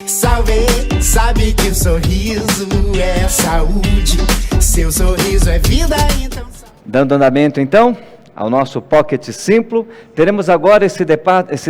Sabe que o sorriso é saúde, seu sorriso é vida, então... Dando andamento, então, ao nosso Pocket Simplo, teremos agora esse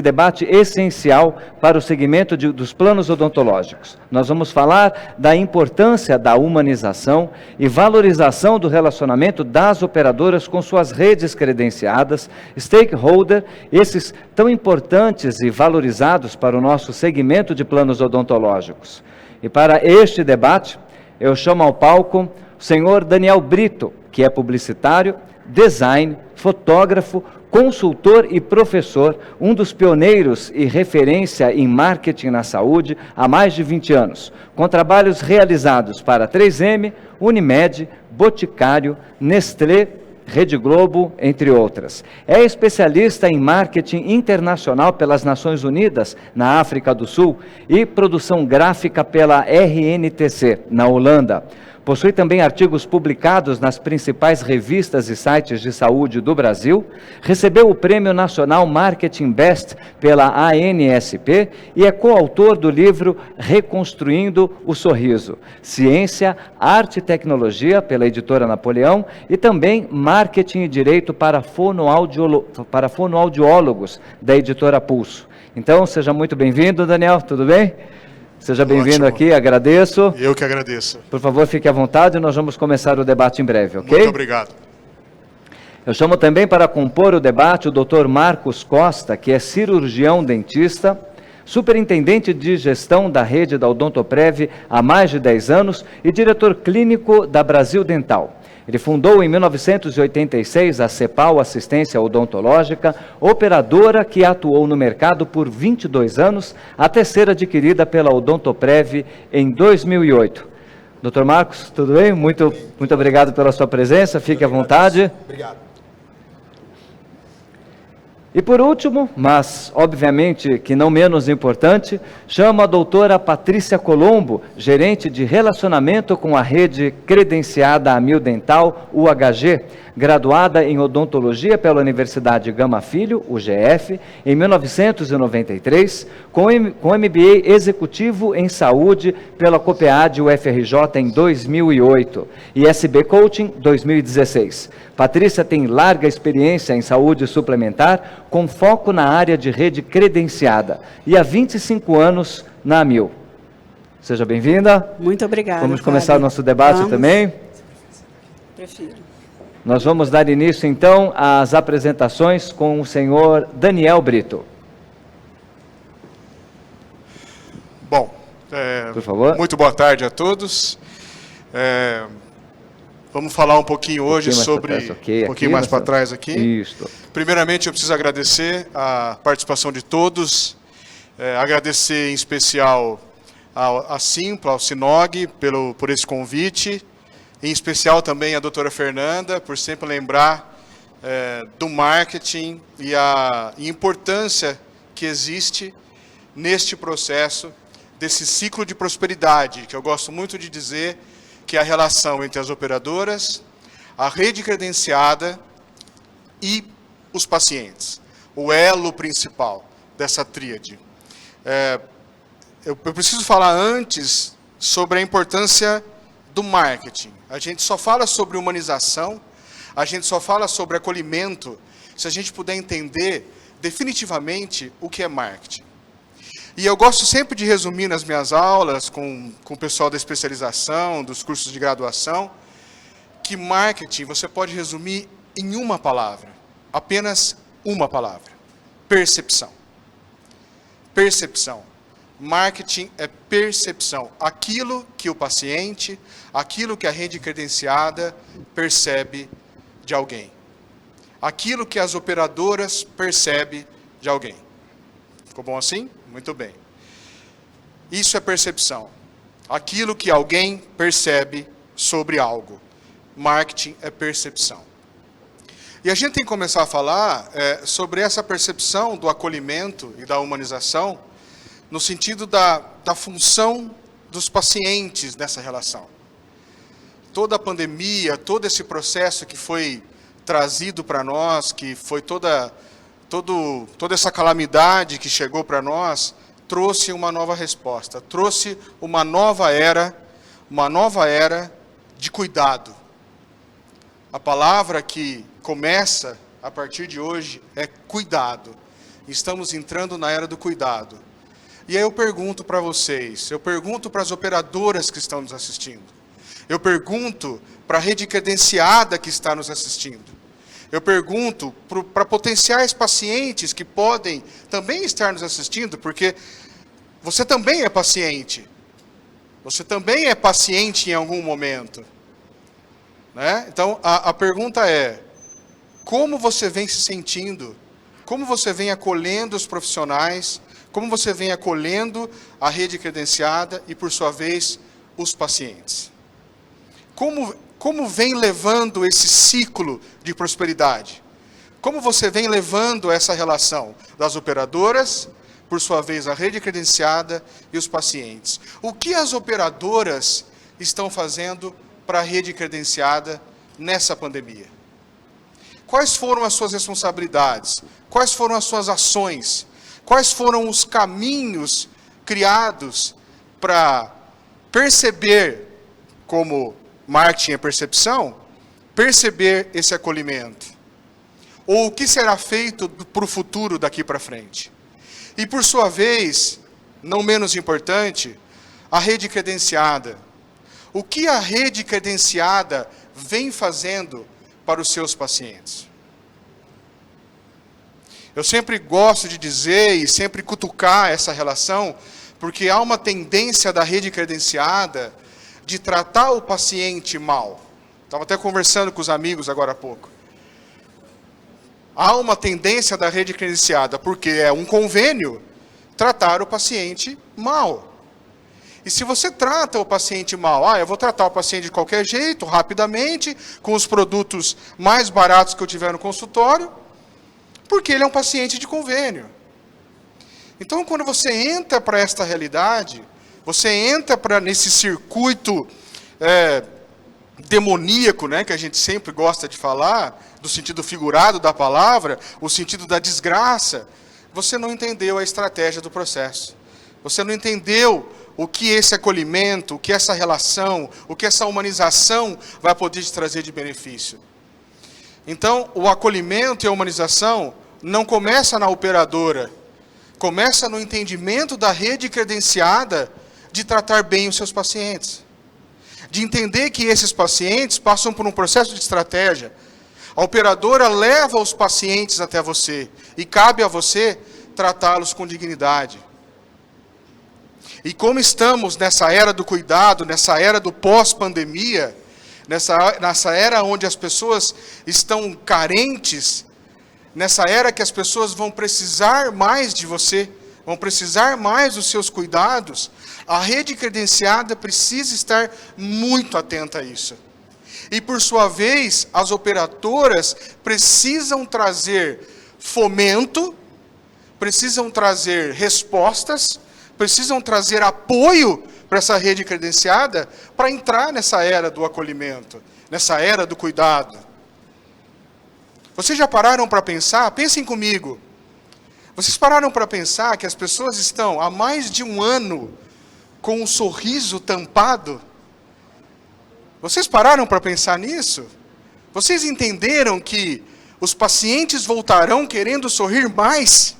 debate essencial para o segmento dos planos odontológicos. Nós vamos falar da importância da humanização e valorização do relacionamento das operadoras com suas redes credenciadas, stakeholder, esses tão importantes e valorizados para o nosso segmento de planos odontológicos. E para este debate, eu chamo ao palco o senhor Daniel Brito, que é publicitário, design, fotógrafo, consultor e professor, um dos pioneiros e referência em marketing na saúde há mais de 20 anos, com trabalhos realizados para 3M, Unimed, Boticário, Nestlé, Rede Globo, entre outras. É especialista em marketing internacional pelas Nações Unidas, na África do Sul, e produção gráfica pela RNTC, na Holanda. Possui também artigos publicados nas principais revistas e sites de saúde do Brasil, recebeu o Prêmio Nacional Marketing Best pela ANSP e é coautor do livro Reconstruindo o Sorriso, Ciência, Arte e Tecnologia, pela editora Napoleão, e também Marketing e Direito para fonoaudiólogos, da editora Pulso. Então, seja muito bem-vindo, Daniel, tudo bem? Seja bem-vindo aqui, agradeço. Eu que agradeço. Por favor, fique à vontade, nós vamos começar o debate em breve, ok? Muito obrigado. Eu chamo também para compor o debate o Dr. Marcos Costa, que é cirurgião dentista, superintendente de gestão da rede da Odontoprev há mais de 10 anos e diretor clínico da Brasil Dental. Ele fundou em 1986 a Cepal Assistência Odontológica, operadora que atuou no mercado por 22 anos, até ser adquirida pela Odontoprev em 2008. Dr. Marcos, tudo bem? Muito obrigado pela sua presença, fique à vontade. Obrigado. E por último, mas obviamente que não menos importante, chamo a doutora Patrícia Colombo, gerente de relacionamento com a rede credenciada Amil Dental, UHG, graduada em odontologia pela Universidade Gama Filho, UGF, em 1993, com MBA executivo em saúde pela COPEAD UFRJ em 2008 e SB Coaching 2016. Patrícia tem larga experiência em saúde suplementar, com foco na área de rede credenciada e há 25 anos na Amil. Seja bem-vinda. Muito obrigada. Vamos começar o nosso debate também? Prefiro. Nós vamos dar início, então, às apresentações com o senhor Daniel Brito. Bom, por favor. Muito boa tarde a todos. Vamos falar um pouquinho hoje sobre... Um pouquinho mais para trás aqui. Isso. Primeiramente, eu preciso agradecer a participação de todos, agradecer em especial à Simpla, ao Sinog, por esse convite, em especial também a doutora Fernanda, por sempre lembrar do marketing e a importância que existe neste processo, desse ciclo de prosperidade, que eu gosto muito de dizer, que é a relação entre as operadoras, a rede credenciada e os pacientes, o elo principal dessa tríade. Eu preciso falar antes sobre a importância do marketing. A gente só fala sobre humanização, a gente só fala sobre acolhimento, se a gente puder entender definitivamente o que é marketing. E eu gosto sempre de resumir nas minhas aulas, com o pessoal da especialização, dos cursos de graduação, que marketing você pode resumir em uma palavra, apenas uma palavra: percepção. Percepção. Marketing é percepção. Aquilo que o paciente, aquilo que a rede credenciada percebe de alguém. Aquilo que as operadoras percebem de alguém. Ficou bom assim? Muito bem. Isso é percepção. Aquilo que alguém percebe sobre algo. Marketing é percepção. E a gente tem que começar a falar sobre essa percepção do acolhimento e da humanização, no sentido da função dos pacientes nessa relação. Toda a pandemia, todo esse processo que foi trazido para nós, que foi toda essa calamidade que chegou para nós, trouxe uma nova resposta, trouxe uma nova era de cuidado. A palavra que começa a partir de hoje é cuidado. Estamos entrando na era do cuidado. E aí eu pergunto para vocês, eu pergunto para as operadoras que estão nos assistindo, eu pergunto para a rede credenciada que está nos assistindo, eu pergunto para potenciais pacientes que podem também estar nos assistindo, porque você também é paciente. Você também é paciente em algum momento. Né? Então, a pergunta é, como você vem se sentindo? Como você vem acolhendo os profissionais? Como você vem acolhendo a rede credenciada e, por sua vez, os pacientes? Como vem levando esse ciclo de prosperidade? Como você vem levando essa relação das operadoras, por sua vez, a rede credenciada e os pacientes? O que as operadoras estão fazendo para a rede credenciada nessa pandemia? Quais foram as suas responsabilidades? Quais foram as suas ações? Quais foram os caminhos criados para perceber, como marketing é percepção, perceber esse acolhimento? Ou o que será feito para o futuro daqui para frente? E, por sua vez, não menos importante, a rede credenciada. O que a rede credenciada vem fazendo para os seus pacientes? Eu sempre gosto de dizer e sempre cutucar essa relação, porque há uma tendência da rede credenciada de tratar o paciente mal. Estava até conversando com os amigos agora há pouco. Há uma tendência da rede credenciada, porque é um convênio, tratar o paciente mal. E se você trata o paciente mal, eu vou tratar o paciente de qualquer jeito, rapidamente, com os produtos mais baratos que eu tiver no consultório, porque ele é um paciente de convênio. Então, quando você entra para esta realidade, você entra nesse circuito demoníaco, né, que a gente sempre gosta de falar, do sentido figurado da palavra, o sentido da desgraça, você não entendeu a estratégia do processo. Você não entendeu o que esse acolhimento, o que essa relação, o que essa humanização vai poder te trazer de benefício. Então, o acolhimento e a humanização não começa na operadora, começa no entendimento da rede credenciada de tratar bem os seus pacientes. De entender que esses pacientes passam por um processo de estratégia. A operadora leva os pacientes até você e cabe a você tratá-los com dignidade. E como estamos nessa era do cuidado, nessa era do pós-pandemia, nessa era onde as pessoas estão carentes, nessa era que as pessoas vão precisar mais de você, vão precisar mais dos seus cuidados, a rede credenciada precisa estar muito atenta a isso. E, por sua vez, as operadoras precisam trazer fomento, precisam trazer respostas, precisam trazer apoio para essa rede credenciada para entrar nessa era do acolhimento, nessa era do cuidado. Vocês já pararam para pensar? Pensem comigo. Vocês pararam para pensar que as pessoas estão há mais de um ano com um sorriso tampado? Vocês pararam para pensar nisso? Vocês entenderam que os pacientes voltarão querendo sorrir mais?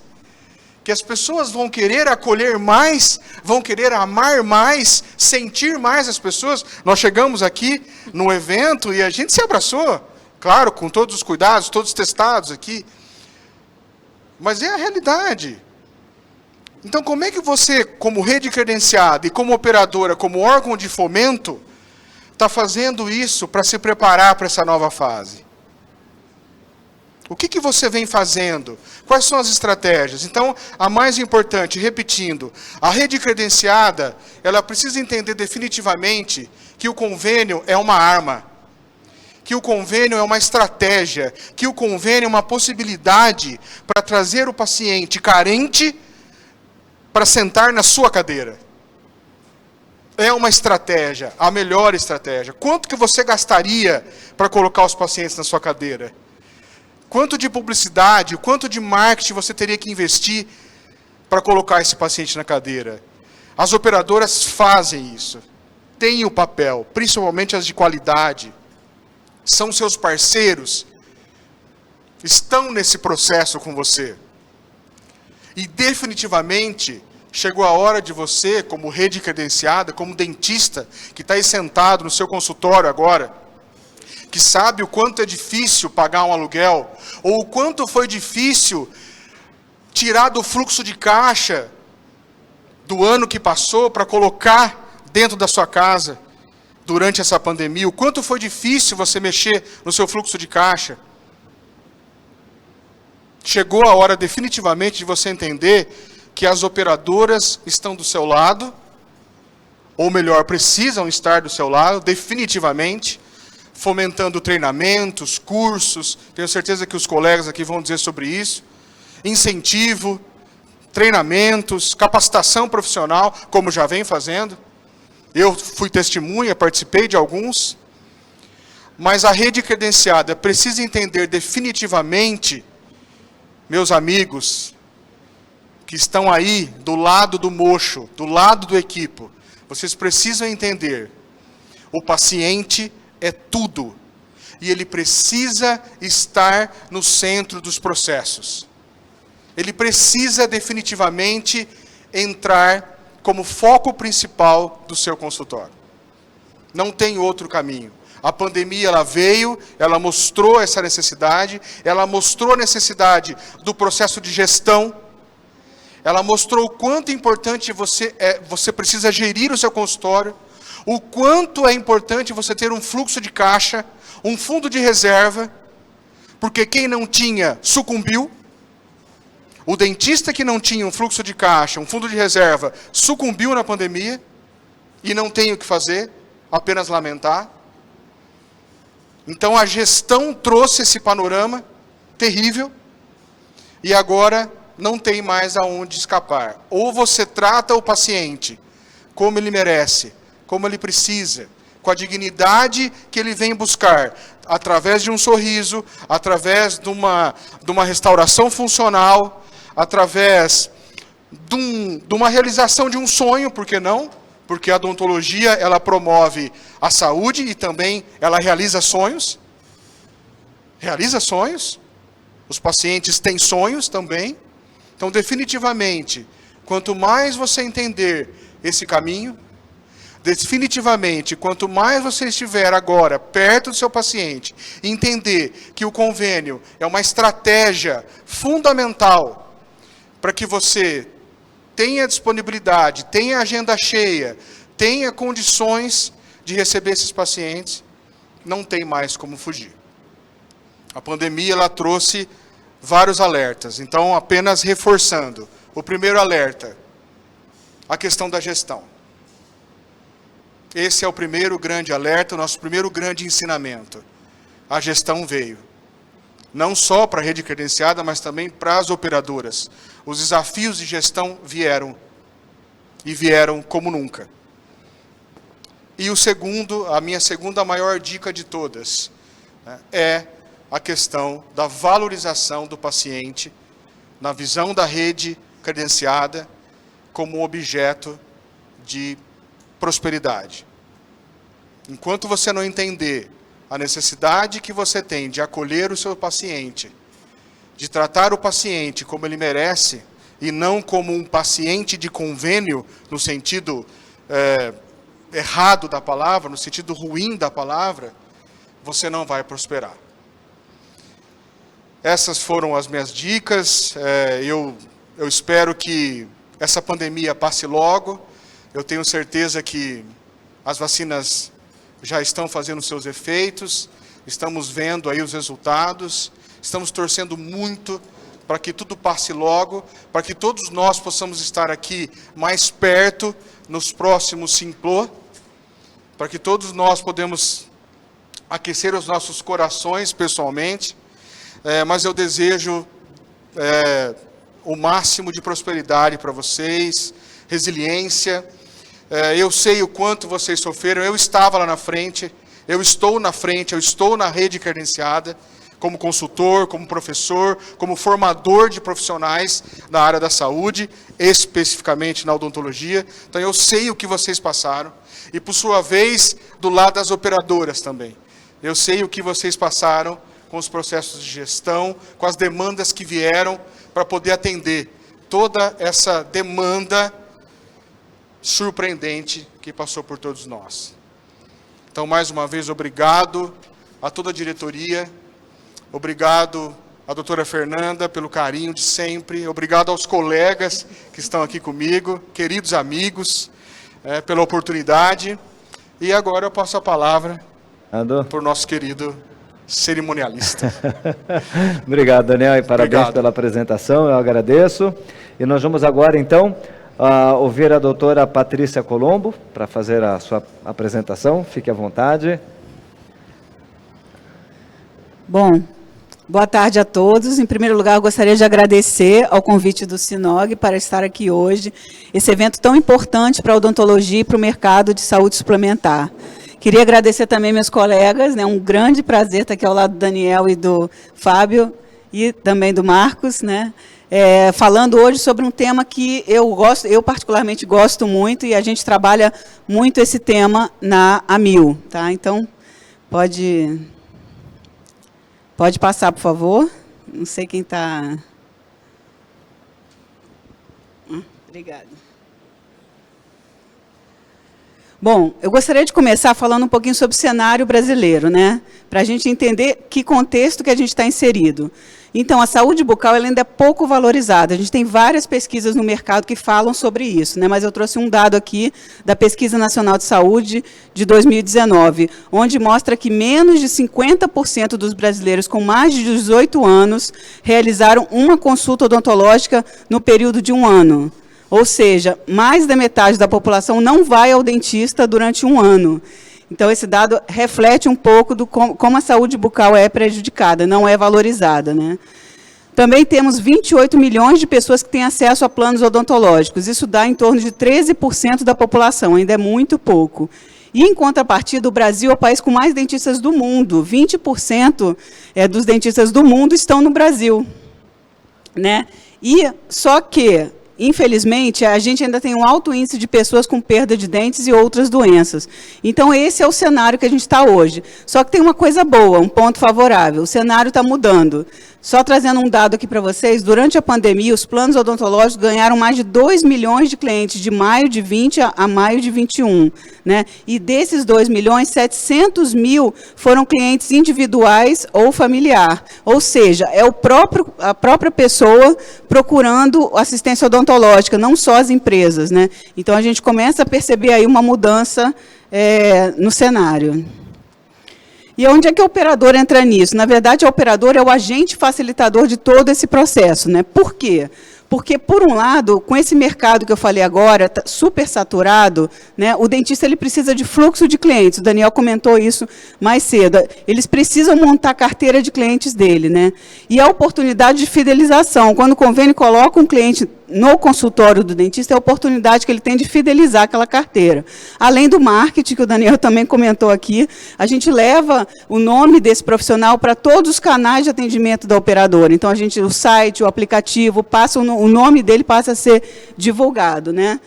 Que as pessoas vão querer acolher mais, vão querer amar mais, sentir mais as pessoas? Nós chegamos aqui no evento e a gente se abraçou, claro, com todos os cuidados, todos testados aqui. Mas é a realidade. Então, como é que você, como rede credenciada e como operadora, como órgão de fomento, está fazendo isso para se preparar para essa nova fase? O que você vem fazendo? Quais são as estratégias? Então, a mais importante, repetindo, a rede credenciada, ela precisa entender definitivamente que o convênio é uma arma, que o convênio é uma estratégia, que o convênio é uma possibilidade para trazer o paciente carente para sentar na sua cadeira. É uma estratégia, a melhor estratégia. Quanto que você gastaria para colocar os pacientes na sua cadeira? Quanto de publicidade, quanto de marketing você teria que investir para colocar esse paciente na cadeira. As operadoras fazem isso. Têm o papel, principalmente as de qualidade. São seus parceiros. Estão nesse processo com você. E definitivamente chegou a hora de você, como rede credenciada, como dentista, que está aí sentado no seu consultório agora, que sabe o quanto é difícil pagar um aluguel, ou o quanto foi difícil tirar do fluxo de caixa do ano que passou para colocar dentro da sua casa durante essa pandemia, o quanto foi difícil você mexer no seu fluxo de caixa. Chegou a hora definitivamente de você entender que as operadoras estão do seu lado, ou melhor, precisam estar do seu lado, definitivamente, fomentando treinamentos, cursos, tenho certeza que os colegas aqui vão dizer sobre isso, incentivo, treinamentos, capacitação profissional, como já vem fazendo. Eu fui testemunha, participei de alguns, mas a rede credenciada precisa entender definitivamente, meus amigos, que estão aí do lado do mocho, do lado do equipo, vocês precisam entender, o paciente é tudo, e ele precisa estar no centro dos processos. Ele precisa definitivamente entrar como foco principal do seu consultório. Não tem outro caminho. A pandemia ela veio, ela mostrou essa necessidade, ela mostrou a necessidade do processo de gestão, ela mostrou o quanto importante você precisa gerir o seu consultório, o quanto é importante você ter um fluxo de caixa, um fundo de reserva, porque quem não tinha sucumbiu. O dentista que não tinha um fluxo de caixa, um fundo de reserva, sucumbiu na pandemia e não tem o que fazer, apenas lamentar. Então a gestão trouxe esse panorama terrível e agora não tem mais aonde escapar. Ou você trata o paciente como ele merece, como ele precisa, com a dignidade que ele vem buscar, através de um sorriso, através de uma restauração funcional, através de uma realização de um sonho, por que não? Porque a odontologia, ela promove a saúde e também ela realiza sonhos. Realiza sonhos. Os pacientes têm sonhos também. Então, definitivamente, quanto mais você entender esse caminho, definitivamente, quanto mais você estiver agora perto do seu paciente, entender que o convênio é uma estratégia fundamental para que você tenha disponibilidade, tenha agenda cheia, tenha condições de receber esses pacientes, não tem mais como fugir. A pandemia ela trouxe vários alertas, então apenas reforçando. O primeiro alerta, a questão da gestão. Esse é o primeiro grande alerta, o nosso primeiro grande ensinamento. A gestão veio. Não só para a rede credenciada, mas também para as operadoras. Os desafios de gestão vieram. E vieram como nunca. E o segundo, a minha segunda maior dica de todas, é a questão da valorização do paciente, na visão da rede credenciada, como objeto de prosperidade. Enquanto você não entender a necessidade que você tem de acolher o seu paciente, de tratar o paciente como ele merece, e não como um paciente de convênio, no sentido errado da palavra, no sentido ruim da palavra, você não vai prosperar. Essas foram as minhas dicas. Eu espero que essa pandemia passe logo. Eu tenho certeza que as vacinas já estão fazendo seus efeitos, estamos vendo aí os resultados, estamos torcendo muito para que tudo passe logo, para que todos nós possamos estar aqui mais perto nos próximos Simplô, para que todos nós podemos aquecer os nossos corações pessoalmente, mas eu desejo o máximo de prosperidade para vocês, resiliência. Eu sei o quanto vocês sofreram, eu estava lá na frente, eu estou na frente, eu estou na rede credenciada, como consultor, como professor, como formador de profissionais na área da saúde, especificamente na odontologia. Então, eu sei o que vocês passaram. E, por sua vez, do lado das operadoras também. Eu sei o que vocês passaram com os processos de gestão, com as demandas que vieram para poder atender toda essa demanda surpreendente que passou por todos nós. Então, mais uma vez, obrigado a toda a diretoria, obrigado à doutora Fernanda pelo carinho de sempre, obrigado aos colegas que estão aqui comigo, queridos amigos, pela oportunidade. E agora eu passo a palavra para o nosso querido cerimonialista. Obrigado, Daniel, e parabéns Obrigado. pela apresentação, eu agradeço. E nós vamos agora, então, ouvir a doutora Patrícia Colombo para fazer a sua apresentação. Fique à vontade. Bom, boa tarde a todos. Em primeiro lugar, eu gostaria de agradecer ao convite do SINOG para estar aqui hoje, esse evento tão importante para a odontologia e para o mercado de saúde suplementar. Queria agradecer também meus colegas, né, um grande prazer estar aqui ao lado do Daniel e do Fábio, e também do Marcos, né, falando hoje sobre um tema que eu particularmente gosto muito, e a gente trabalha muito esse tema na AMIL. Tá? Então, pode passar, por favor. Não sei quem está... Obrigada. Bom, eu gostaria de começar falando um pouquinho sobre o cenário brasileiro, né? Para a gente entender que contexto que a gente está inserido. Então, a saúde bucal ela ainda é pouco valorizada. A gente tem várias pesquisas no mercado que falam sobre isso, né? Mas eu trouxe um dado aqui da Pesquisa Nacional de Saúde de 2019, onde mostra que menos de 50% dos brasileiros com mais de 18 anos realizaram uma consulta odontológica no período de um ano. Ou seja, mais da metade da população não vai ao dentista durante um ano. Então, esse dado reflete um pouco do como a saúde bucal é prejudicada, não é valorizada, né? Também temos 28 milhões de pessoas que têm acesso a planos odontológicos. Isso dá em torno de 13% da população, ainda é muito pouco. E, em contrapartida, o Brasil é o país com mais dentistas do mundo. 20% dos dentistas do mundo estão no Brasil, né? E só que... Infelizmente, a gente ainda tem um alto índice de pessoas com perda de dentes e outras doenças. Então, esse é o cenário que a gente está hoje. Só que tem uma coisa boa, um ponto favorável. O cenário está mudando. Só trazendo um dado aqui para vocês, durante a pandemia, os planos odontológicos ganharam mais de 2 milhões de clientes, de maio de 20 a maio de 21. Né? E desses 2 milhões, 700 mil foram clientes individuais ou familiar. Ou seja, é a própria pessoa procurando assistência odontológica, não só as empresas. Né? Então, a gente começa a perceber aí uma mudança no cenário. E onde é que o operador entra nisso? Na verdade, o operador é o agente facilitador de todo esse processo. Né? Por quê? Porque, por um lado, com esse mercado que eu falei agora, super saturado, né, o dentista ele precisa de fluxo de clientes. O Daniel comentou isso mais cedo. Eles precisam montar a carteira de clientes dele. Né? E a oportunidade de fidelização. Quando o convênio coloca um cliente no consultório do dentista, é a oportunidade que ele tem de fidelizar aquela carteira. Além do marketing, que o Daniel também comentou aqui, a gente leva o nome desse profissional para todos os canais de atendimento da operadora. Então, o site, o aplicativo, o nome dele passa a ser divulgado. Né?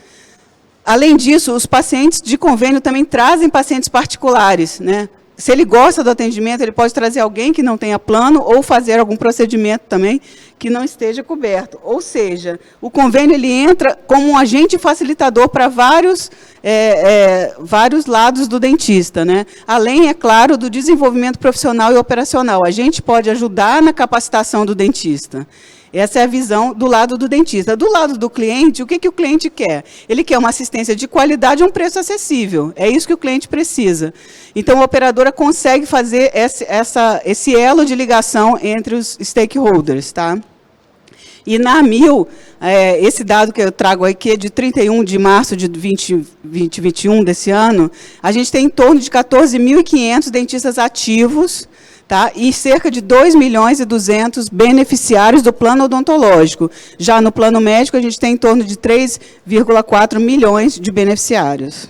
Além disso, os pacientes de convênio também trazem pacientes particulares. Né? Se ele gosta do atendimento, ele pode trazer alguém que não tenha plano ou fazer algum procedimento também que não esteja coberto. Ou seja, o convênio ele entra como um agente facilitador para vários lados do dentista. Né? Além, é claro, do desenvolvimento profissional e operacional. A gente pode ajudar na capacitação do dentista. Essa é a visão do lado do dentista. Do lado do cliente, o que o cliente quer? Ele quer uma assistência de qualidade a um preço acessível. É isso que o cliente precisa. Então, a operadora consegue fazer esse elo de ligação entre os stakeholders. Tá? E na AMIL, esse dado que eu trago aqui é de 31 de março de 2021, desse ano, a gente tem em torno de 14.500 dentistas ativos, tá? E cerca de 2 milhões e 200 beneficiários do plano odontológico. Já no plano médico, a gente tem em torno de 3,4 milhões de beneficiários.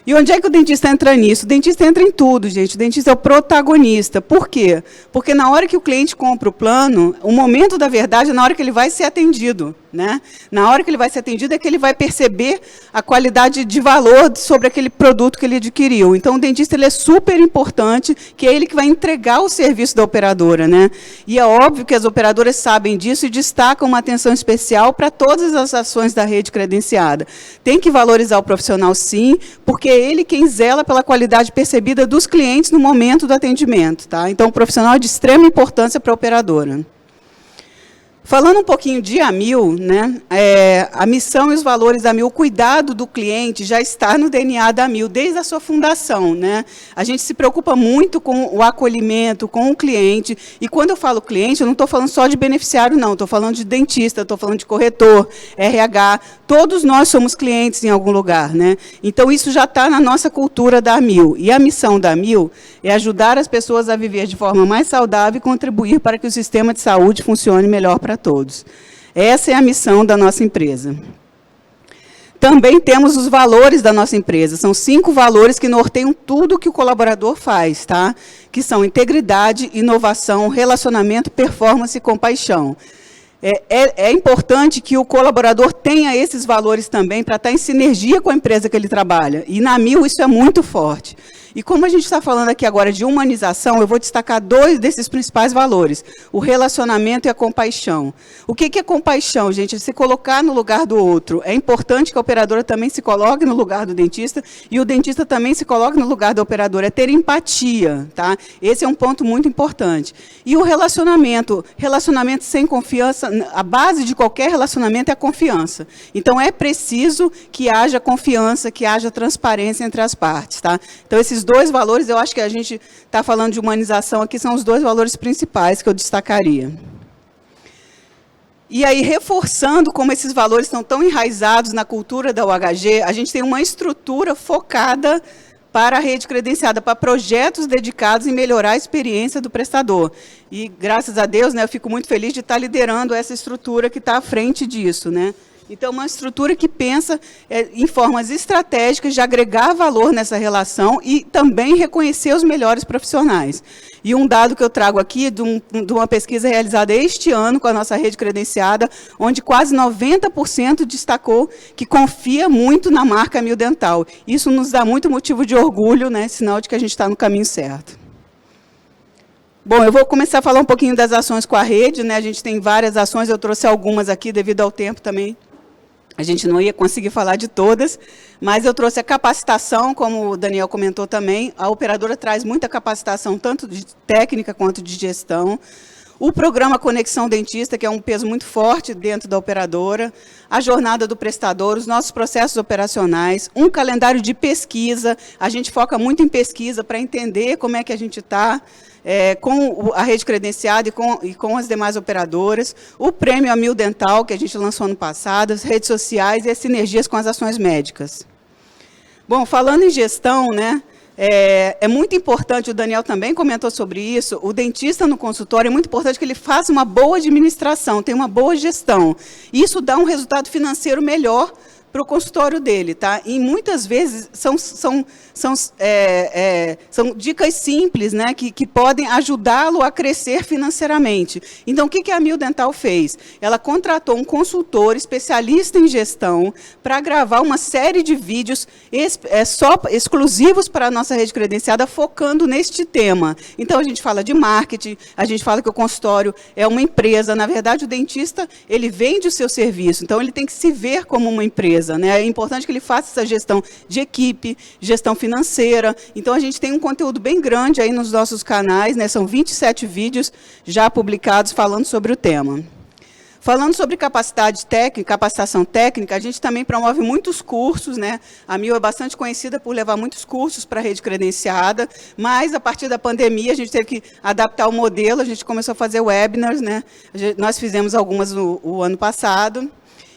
E onde é que o dentista entra nisso? O dentista entra em tudo, gente. O dentista é o protagonista. Por quê? Porque na hora que o cliente compra o plano, o momento da verdade é na hora que ele vai ser atendido, né? Na hora que ele vai ser atendido é que ele vai perceber a qualidade de valor sobre aquele produto que ele adquiriu. Então, o dentista ele é super importante, que é ele que vai entregar o serviço da operadora, né? E é óbvio que as operadoras sabem disso e destacam uma atenção especial para todas as ações da rede credenciada. Tem que valorizar o profissional, sim, porque é ele quem zela pela qualidade percebida dos clientes no momento do atendimento, tá? Então, o profissional é de extrema importância para a operadora. Falando um pouquinho de Amil, né, a missão e os valores da Amil, o cuidado do cliente já está no DNA da Amil, desde a sua fundação, né? A gente se preocupa muito com o acolhimento, com o cliente, e quando eu falo cliente, eu não estou falando só de beneficiário, não, estou falando de dentista, estou falando de corretor, RH, todos nós somos clientes em algum lugar, né? Então, isso já está na nossa cultura da Amil, e a missão da Amil é ajudar as pessoas a viver de forma mais saudável e contribuir para que o sistema de saúde funcione melhor para todos. Essa é a missão da nossa empresa. Também temos os valores da nossa empresa. São 5 valores que norteiam tudo que o colaborador faz, tá? Que são integridade, inovação, relacionamento, performance e compaixão. É importante que o colaborador tenha esses valores também para estar em sinergia com a empresa que ele trabalha. E na Amil isso é muito forte. E como a gente está falando aqui agora de humanização, eu vou destacar 2 desses principais valores, o relacionamento e a compaixão. O que é compaixão, gente? É se colocar no lugar do outro. É importante que a operadora também se coloque no lugar do dentista e o dentista também se coloque no lugar da operadora. É ter empatia, tá? Esse é um ponto muito importante. E o relacionamento sem confiança, a base de qualquer relacionamento é a confiança. Então, é preciso que haja confiança, que haja transparência entre as partes, tá? Então, esses 2 valores, eu acho que a gente está falando de humanização aqui, são os 2 valores principais que eu destacaria. E aí, reforçando como esses valores estão tão enraizados na cultura da UHG, a gente tem uma estrutura focada para a rede credenciada, para projetos dedicados em melhorar a experiência do prestador. E, graças a Deus, né, eu fico muito feliz de estar liderando essa estrutura que está à frente disso, né? Então, uma estrutura que pensa em formas estratégicas de agregar valor nessa relação e também reconhecer os melhores profissionais. E um dado que eu trago aqui de uma pesquisa realizada este ano com a nossa rede credenciada, onde quase 90% destacou que confia muito na marca Amil Dental. Isso nos dá muito motivo de orgulho, né, sinal de que a gente está no caminho certo. Bom, eu vou começar a falar um pouquinho das ações com a rede, né? A gente tem várias ações, eu trouxe algumas aqui devido ao tempo também. A gente não ia conseguir falar de todas, mas eu trouxe a capacitação, como o Daniel comentou também. A operadora traz muita capacitação, tanto de técnica quanto de gestão. O programa Conexão Dentista, que é um peso muito forte dentro da operadora. A jornada do prestador, os nossos processos operacionais. Um calendário de pesquisa. A gente foca muito em pesquisa para entender como é que a gente está com a rede credenciada e com as demais operadoras, o prêmio Amil Dental, que a gente lançou ano passado, as redes sociais e as sinergias com as ações médicas. Bom, falando em gestão, né, é muito importante, o Daniel também comentou sobre isso, o dentista no consultório, é muito importante que ele faça uma boa administração, tenha uma boa gestão. Isso dá um resultado financeiro melhor para o consultório dele, tá? E muitas vezes são dicas simples, né, que podem ajudá-lo a crescer financeiramente. Então, o que a Amil Dental fez? Ela contratou um consultor especialista em gestão para gravar uma série de vídeos exclusivos para a nossa rede credenciada, focando neste tema. Então, a gente fala de marketing, a gente fala que o consultório é uma empresa. Na verdade, o dentista, ele vende o seu serviço, então ele tem que se ver como uma empresa. Né? É importante que ele faça essa gestão de equipe, gestão financeira. Então, a gente tem um conteúdo bem grande aí nos nossos canais, né? São 27 vídeos já publicados falando sobre o tema. Falando sobre capacitação técnica, a gente também promove muitos cursos, né? A Amil é bastante conhecida por levar muitos cursos para a rede credenciada, mas, a partir da pandemia, a gente teve que adaptar o modelo, a gente começou a fazer webinars, né? Nós fizemos algumas o ano passado.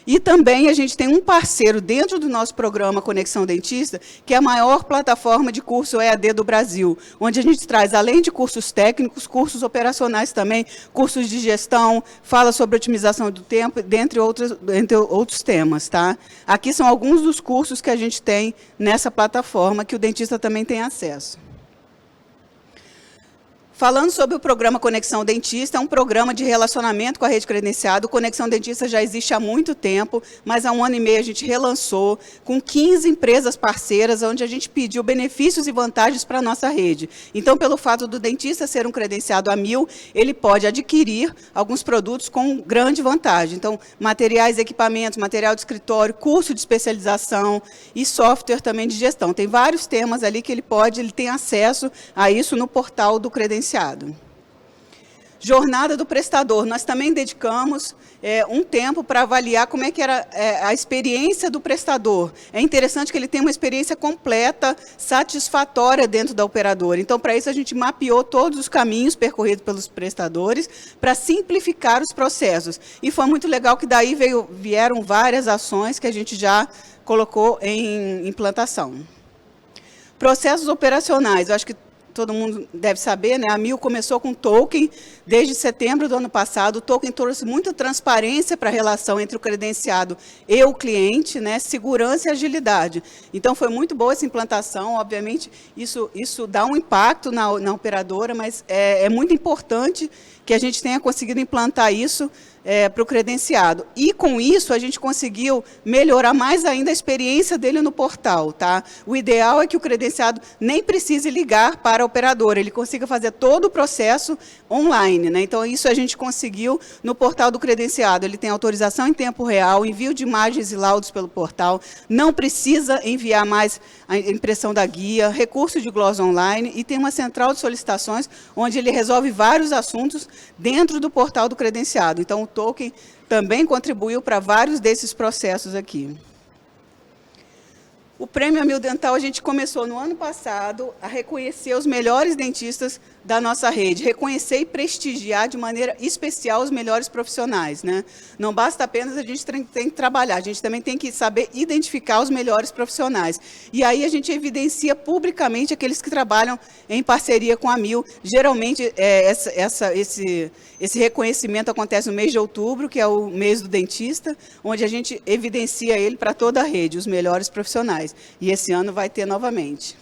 E também a gente tem um parceiro dentro do nosso programa Conexão Dentista, que é a maior plataforma de curso EAD do Brasil, onde a gente traz, além de cursos técnicos, cursos operacionais também, cursos de gestão, fala sobre otimização do tempo, dentre outros temas. Tá? Aqui são alguns dos cursos que a gente tem nessa plataforma, que o dentista também tem acesso. Falando sobre o programa Conexão Dentista, é um programa de relacionamento com a rede credenciada. O Conexão Dentista já existe há muito tempo, mas há 1 ano e meio a gente relançou, com 15 empresas parceiras, onde a gente pediu benefícios e vantagens para a nossa rede. Então, pelo fato do dentista ser um credenciado A1000, ele pode adquirir alguns produtos com grande vantagem. Então, materiais, equipamentos, material de escritório, curso de especialização e software também de gestão. Tem vários temas ali que ele tem acesso a isso no portal do credenciado. Jornada do prestador. Nós também dedicamos um tempo para avaliar como é que era a experiência do prestador. É interessante que ele tenha uma experiência completa, satisfatória dentro da operadora. Então, para isso, a gente mapeou todos os caminhos percorridos pelos prestadores para simplificar os processos. E foi muito legal que daí vieram várias ações que a gente já colocou em implantação. Processos operacionais. Eu acho que todo mundo deve saber, né? A A1000 começou com token desde setembro do ano passado. O token trouxe muita transparência para a relação entre o credenciado e o cliente, né? Segurança e agilidade. Então, foi muito boa essa implantação. Obviamente, isso dá um impacto na operadora, mas é muito importante que a gente tenha conseguido implantar isso para o credenciado. E, com isso, a gente conseguiu melhorar mais ainda a experiência dele no portal. Tá? O ideal é que o credenciado nem precise ligar para a operadora, ele consiga fazer todo o processo online. Né? Então, isso a gente conseguiu no portal do credenciado. Ele tem autorização em tempo real, envio de imagens e laudos pelo portal, não precisa enviar mais a impressão da guia, recurso de gloss online, e tem uma central de solicitações, onde ele resolve vários assuntos dentro do portal do credenciado. Então, o token também contribuiu para vários desses processos aqui. O Prêmio A1000 Dental, a gente começou no ano passado a reconhecer os melhores dentistas da nossa rede, reconhecer e prestigiar de maneira especial os melhores profissionais. Né? Não basta apenas a gente tem que trabalhar, a gente também tem que saber identificar os melhores profissionais. E aí a gente evidencia publicamente aqueles que trabalham em parceria com a A1000. Geralmente, esse reconhecimento acontece no mês de outubro, que é o mês do dentista, onde a gente evidencia ele para toda a rede, os melhores profissionais. E esse ano vai ter novamente.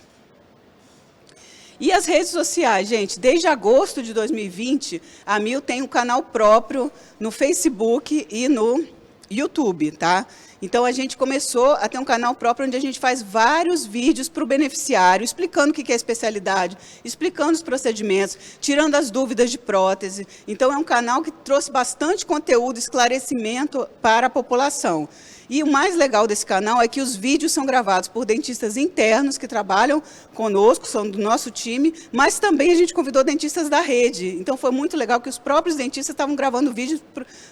E as redes sociais, gente, desde agosto de 2020, a A1000 tem um canal próprio no Facebook e no YouTube, tá? Então, a gente começou a ter um canal próprio onde a gente faz vários vídeos para o beneficiário, explicando o que é especialidade, explicando os procedimentos, tirando as dúvidas de prótese. Então, é um canal que trouxe bastante conteúdo, esclarecimento para a população. E o mais legal desse canal é que os vídeos são gravados por dentistas internos que trabalham conosco, são do nosso time, mas também a gente convidou dentistas da rede. Então, foi muito legal que os próprios dentistas estavam gravando vídeos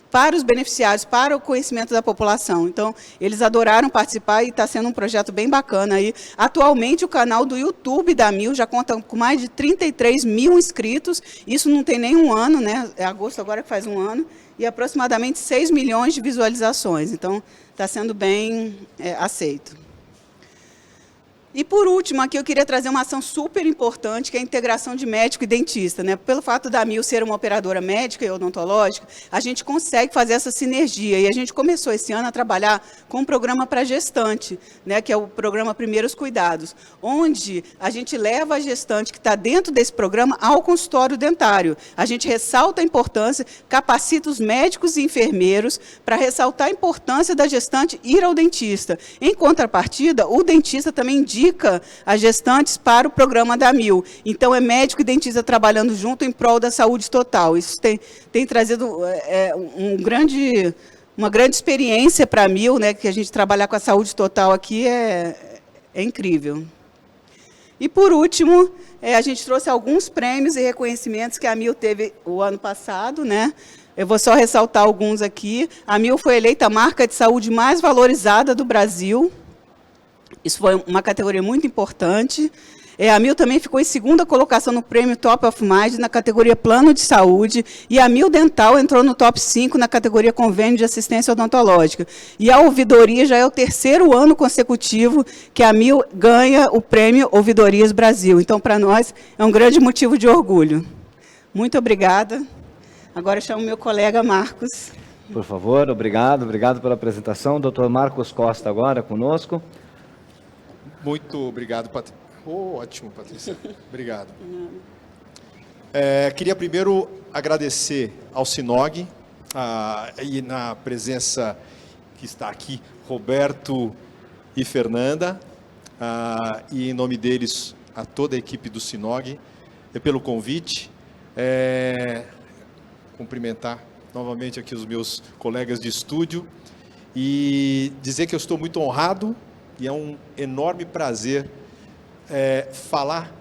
para os beneficiários, para o conhecimento da população. Então, eles adoraram participar e está sendo um projeto bem bacana aí. Atualmente, o canal do YouTube da A1000 já conta com mais de 33 mil inscritos. Isso não tem nem um ano, né? É agosto agora que faz um ano. E aproximadamente 6 milhões de visualizações. Então, está sendo bem aceito. E, por último, aqui eu queria trazer uma ação super importante, que é a integração de médico e dentista. Né? Pelo fato da A1000 ser uma operadora médica e odontológica, a gente consegue fazer essa sinergia. E a gente começou esse ano a trabalhar com um programa para gestante, né? Que é o programa Primeiros Cuidados, onde a gente leva a gestante que está dentro desse programa ao consultório dentário. A gente ressalta a importância, capacita os médicos e enfermeiros para ressaltar a importância da gestante ir ao dentista. Em contrapartida, o dentista também indica as gestantes para o programa da A1000. Então, é médico e dentista trabalhando junto em prol da saúde total. Isso tem trazido uma grande experiência para a A1000, né, que a gente trabalhar com a saúde total aqui é incrível. E, por último, a gente trouxe alguns prêmios e reconhecimentos que a A1000 teve o ano passado, né? Eu vou só ressaltar alguns aqui. A A1000 foi eleita a marca de saúde mais valorizada do Brasil. Isso foi uma categoria muito importante. A Amil também ficou em segunda colocação no prêmio Top of Mind na categoria Plano de Saúde, e a Amil Dental entrou no top 5 na categoria Convênio de Assistência Odontológica. E a ouvidoria já é o terceiro ano consecutivo que a Amil ganha o prêmio Ouvidorias Brasil. Então, para nós, é um grande motivo de orgulho. Muito obrigada. Agora eu chamo meu colega Marcos. Por favor, obrigado pela apresentação. Dr. Marcos Costa agora conosco. Muito obrigado, Patrícia. Ótimo, Patrícia. Obrigado. Queria primeiro agradecer ao SINOG, e na presença que está aqui, Roberto e Fernanda, e em nome deles, a toda a equipe do SINOG, pelo convite. Cumprimentar novamente aqui os meus colegas de estúdio e dizer que eu estou muito honrado e é um enorme prazer falar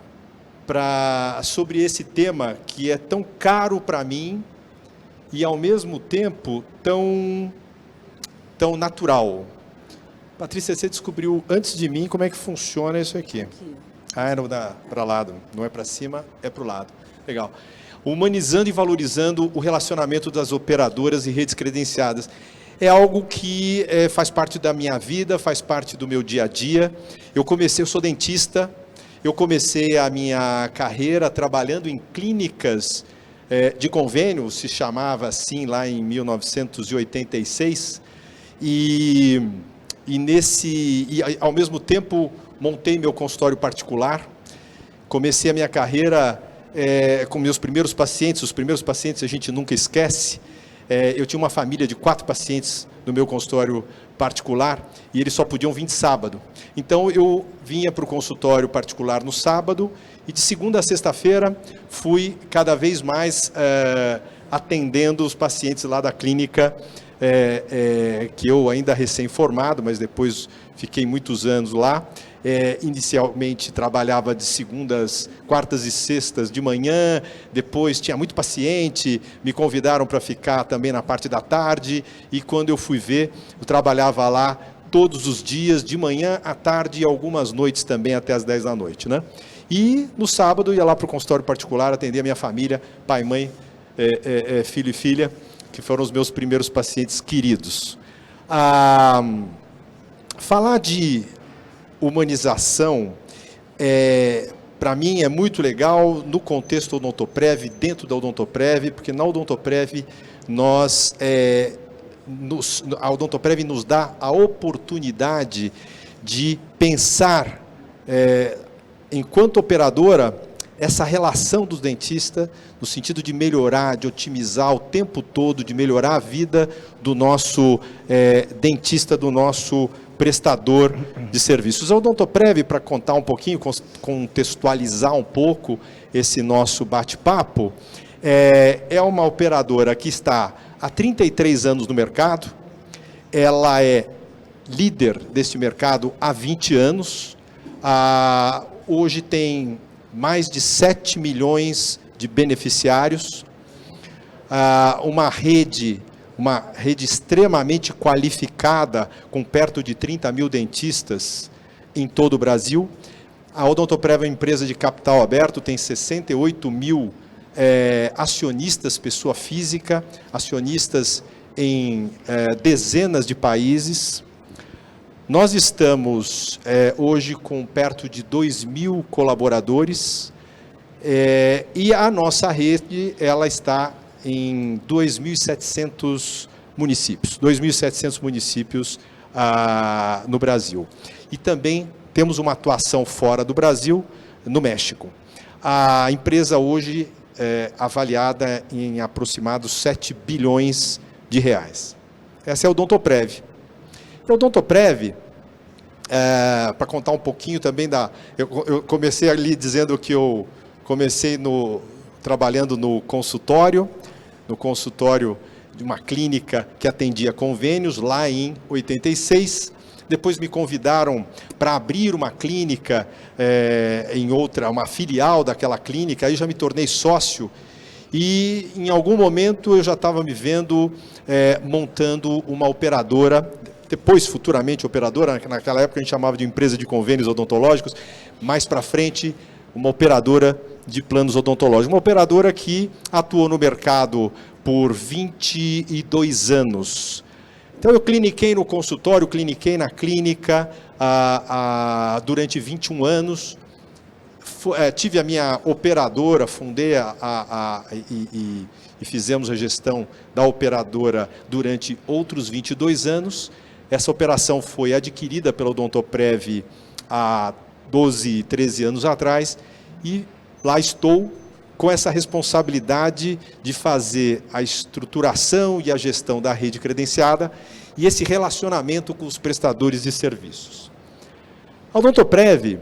sobre esse tema que é tão caro para mim e, ao mesmo tempo, tão natural. Patrícia, você descobriu antes de mim como é que funciona isso aqui. Não dá para lado, não é para cima, é para o lado. Legal. Humanizando e valorizando o relacionamento das operadoras e redes credenciadas. É algo que faz parte da minha vida, faz parte do meu dia a dia. Eu sou dentista, eu comecei a minha carreira trabalhando em clínicas de convênio, se chamava assim lá em 1986, e ao mesmo tempo montei meu consultório particular, comecei a minha carreira com meus primeiros pacientes. Os primeiros pacientes a gente nunca esquece. Eu tinha uma família de 4 pacientes no meu consultório particular e eles só podiam vir de sábado. Então eu vinha para o consultório particular no sábado e de segunda a sexta-feira fui cada vez mais atendendo os pacientes lá da clínica, que eu ainda recém-formado, mas depois fiquei muitos anos lá. Inicialmente trabalhava de segundas, quartas e sextas de manhã, depois tinha muito paciente, me convidaram para ficar também na parte da tarde, e quando eu fui ver, eu trabalhava lá todos os dias, de manhã à tarde e algumas noites também até as 10 da noite, né? E no sábado ia lá para o consultório particular, atender a minha família, pai, mãe, filho e filha, que foram os meus primeiros pacientes queridos. Falar de humanização, para mim, é muito legal no contexto Odontoprev, dentro da Odontoprev, porque na Odontoprev, a Odontoprev nos dá a oportunidade de pensar, enquanto operadora, essa relação dos dentistas, no sentido de melhorar, de otimizar o tempo todo, de melhorar a vida do nosso dentista, do nosso prestador de serviços. A Odontoprev, para contar um pouquinho, contextualizar um pouco esse nosso bate-papo, é uma operadora que está há 33 anos no mercado, ela é líder deste mercado há 20 anos, hoje tem mais de 7 milhões de beneficiários, uma rede extremamente qualificada, com perto de 30 mil dentistas em todo o Brasil. A Odontoprev é uma empresa de capital aberto, tem 68 mil acionistas, pessoa física, acionistas em dezenas de países. Nós estamos hoje com perto de 2.000 colaboradores e a nossa rede ela está em 2.700 municípios, 2.700 municípios no Brasil. E também temos uma atuação fora do Brasil, no México. A empresa hoje é avaliada em aproximados 7 bilhões de reais. Essa é a Odontoprev. A Odontoprev, para contar um pouquinho também eu comecei ali dizendo que eu comecei trabalhando no consultório de uma clínica que atendia convênios lá em 86. Depois me convidaram para abrir uma clínica uma filial daquela clínica, aí já me tornei sócio e em algum momento eu já estava me vendo montando uma operadora, depois futuramente operadora, naquela época a gente chamava de empresa de convênios odontológicos, mais para frente uma operadora de planos odontológicos, uma operadora que atuou no mercado por 22 anos. Então eu cliniquei no consultório, cliniquei na clínica durante 21 anos, tive a minha operadora, fundei e fizemos a gestão da operadora durante outros 22 anos. Essa operação foi adquirida pela Odontoprev há 12, 13 anos atrás e lá estou com essa responsabilidade de fazer a estruturação e a gestão da rede credenciada e esse relacionamento com os prestadores de serviços. A Odontoprev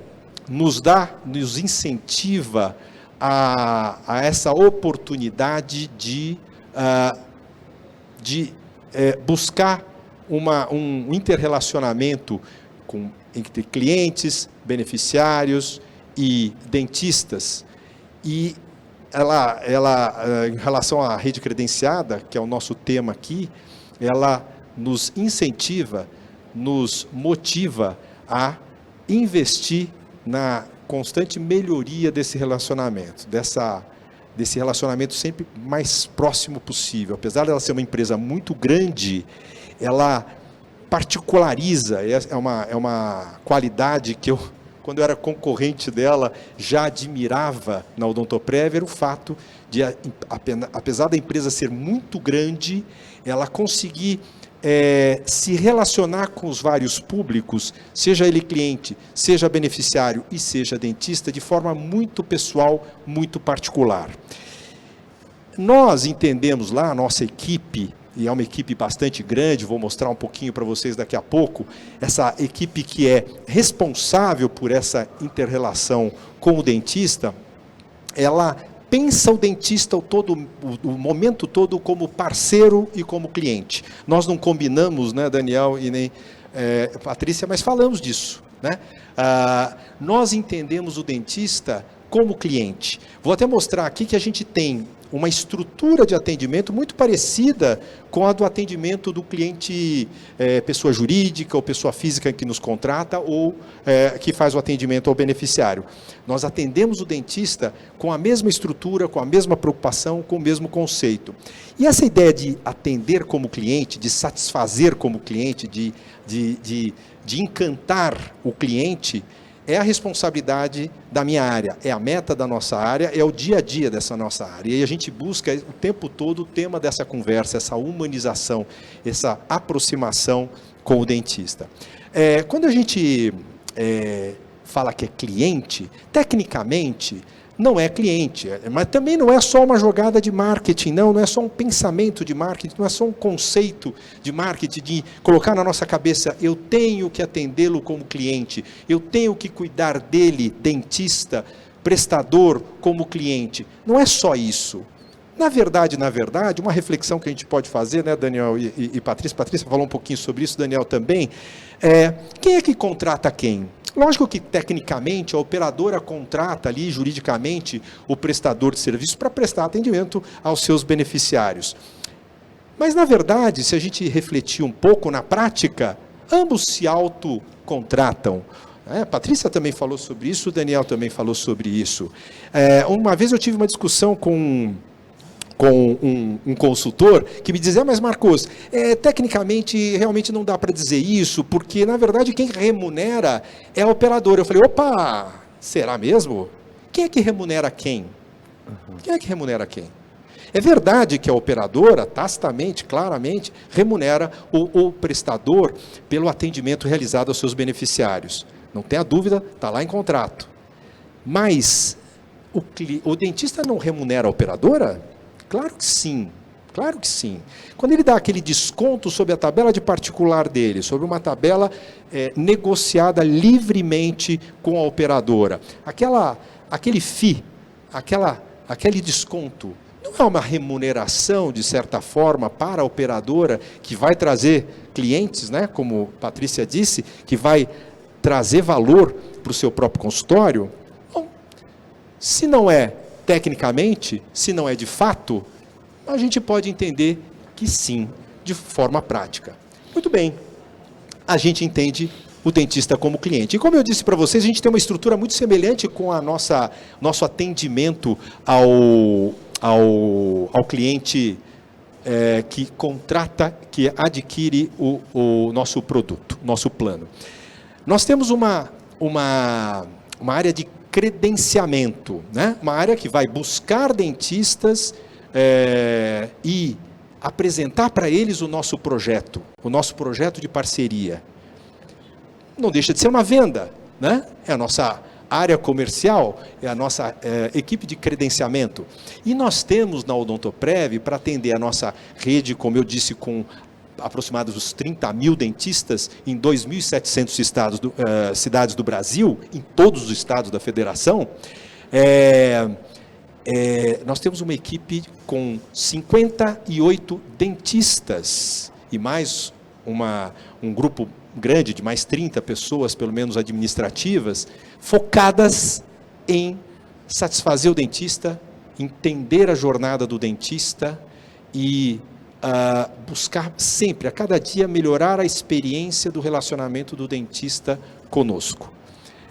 nos incentiva a essa oportunidade de buscar um interrelacionamento entre clientes, beneficiários e dentistas. E ela, em relação à rede credenciada, que é o nosso tema aqui, ela nos incentiva, nos motiva a investir na constante melhoria desse relacionamento, desse relacionamento sempre mais próximo possível. Apesar dela ser uma empresa muito grande, ela particulariza, é uma qualidade que eu, quando eu era concorrente dela, já admirava na Odontoprev, era o fato de, apesar da empresa ser muito grande, ela conseguir se relacionar com os vários públicos, seja ele cliente, seja beneficiário e seja dentista, de forma muito pessoal, muito particular. Nós entendemos lá, a nossa equipe, e é uma equipe bastante grande, vou mostrar um pouquinho para vocês daqui a pouco, essa equipe que é responsável por essa inter-relação com o dentista, ela pensa o dentista o momento todo como parceiro e como cliente. Nós não combinamos, né, Daniel e nem Patrícia, mas falamos disso, né? Nós entendemos o dentista como cliente. Vou até mostrar aqui que a gente tem uma estrutura de atendimento muito parecida com a do atendimento do cliente, pessoa jurídica ou pessoa física que nos contrata ou que faz o atendimento ao beneficiário. Nós atendemos o dentista com a mesma estrutura, com a mesma preocupação, com o mesmo conceito. E essa ideia de atender como cliente, de satisfazer como cliente, de encantar o cliente, é a responsabilidade da minha área, é a meta da nossa área, é o dia a dia dessa nossa área. E a gente busca o tempo todo o tema dessa conversa, essa humanização, essa aproximação com o dentista. Quando a gente fala que é cliente, tecnicamente não é cliente, mas também não é só uma jogada de marketing, não é só um pensamento de marketing, não é só um conceito de marketing, de colocar na nossa cabeça, eu tenho que atendê-lo como cliente, eu tenho que cuidar dele, dentista, prestador, como cliente. Não é só isso. Na verdade, uma reflexão que a gente pode fazer, né, Daniel e Patrícia falou um pouquinho sobre isso, Daniel também, quem é que contrata quem? Lógico que, tecnicamente, a operadora contrata ali, juridicamente, o prestador de serviço para prestar atendimento aos seus beneficiários. Mas, na verdade, se a gente refletir um pouco na prática, ambos se autocontratam. Patrícia também falou sobre isso, o Daniel também falou sobre isso. Uma vez eu tive uma discussão com um consultor que me dizia, mas Marcos, tecnicamente realmente não dá para dizer isso, porque na verdade quem remunera é a operadora. Eu falei, opa, será mesmo? Quem é que remunera quem? Quem é que remunera quem? É verdade que a operadora, tacitamente, claramente, remunera o prestador pelo atendimento realizado aos seus beneficiários. Não tenha dúvida, está lá em contrato. Mas o dentista não remunera a operadora? Claro que sim, claro que sim. Quando ele dá aquele desconto sobre a tabela de particular dele, sobre uma tabela negociada livremente com a operadora, aquele FII, aquele desconto, não é uma remuneração, de certa forma, para a operadora que vai trazer clientes, né, como Patrícia disse, que vai trazer valor para o seu próprio consultório? Bom, se não é tecnicamente, se não é de fato, a gente pode entender que sim, de forma prática. Muito bem. a gente entende o dentista como cliente. E como eu disse para vocês, a gente tem uma estrutura muito semelhante com a nosso atendimento ao cliente que contrata, que adquire o nosso produto, nosso plano. Nós temos uma área de credenciamento, né? Uma área que vai buscar dentistas e apresentar para eles o nosso projeto de parceria. Não deixa de ser uma venda, né? É a nossa área comercial, é a nossa equipe de credenciamento. E nós temos na Odontoprev, para atender a nossa rede, como eu disse, com aproximados os 30 mil dentistas em 2.700 cidades do Brasil, em todos os estados da federação, nós temos uma equipe com 58 dentistas e mais um grupo grande de mais 30 pessoas, pelo menos administrativas, focadas em satisfazer o dentista, entender a jornada do dentista e buscar sempre, a cada dia, melhorar a experiência do relacionamento do dentista conosco.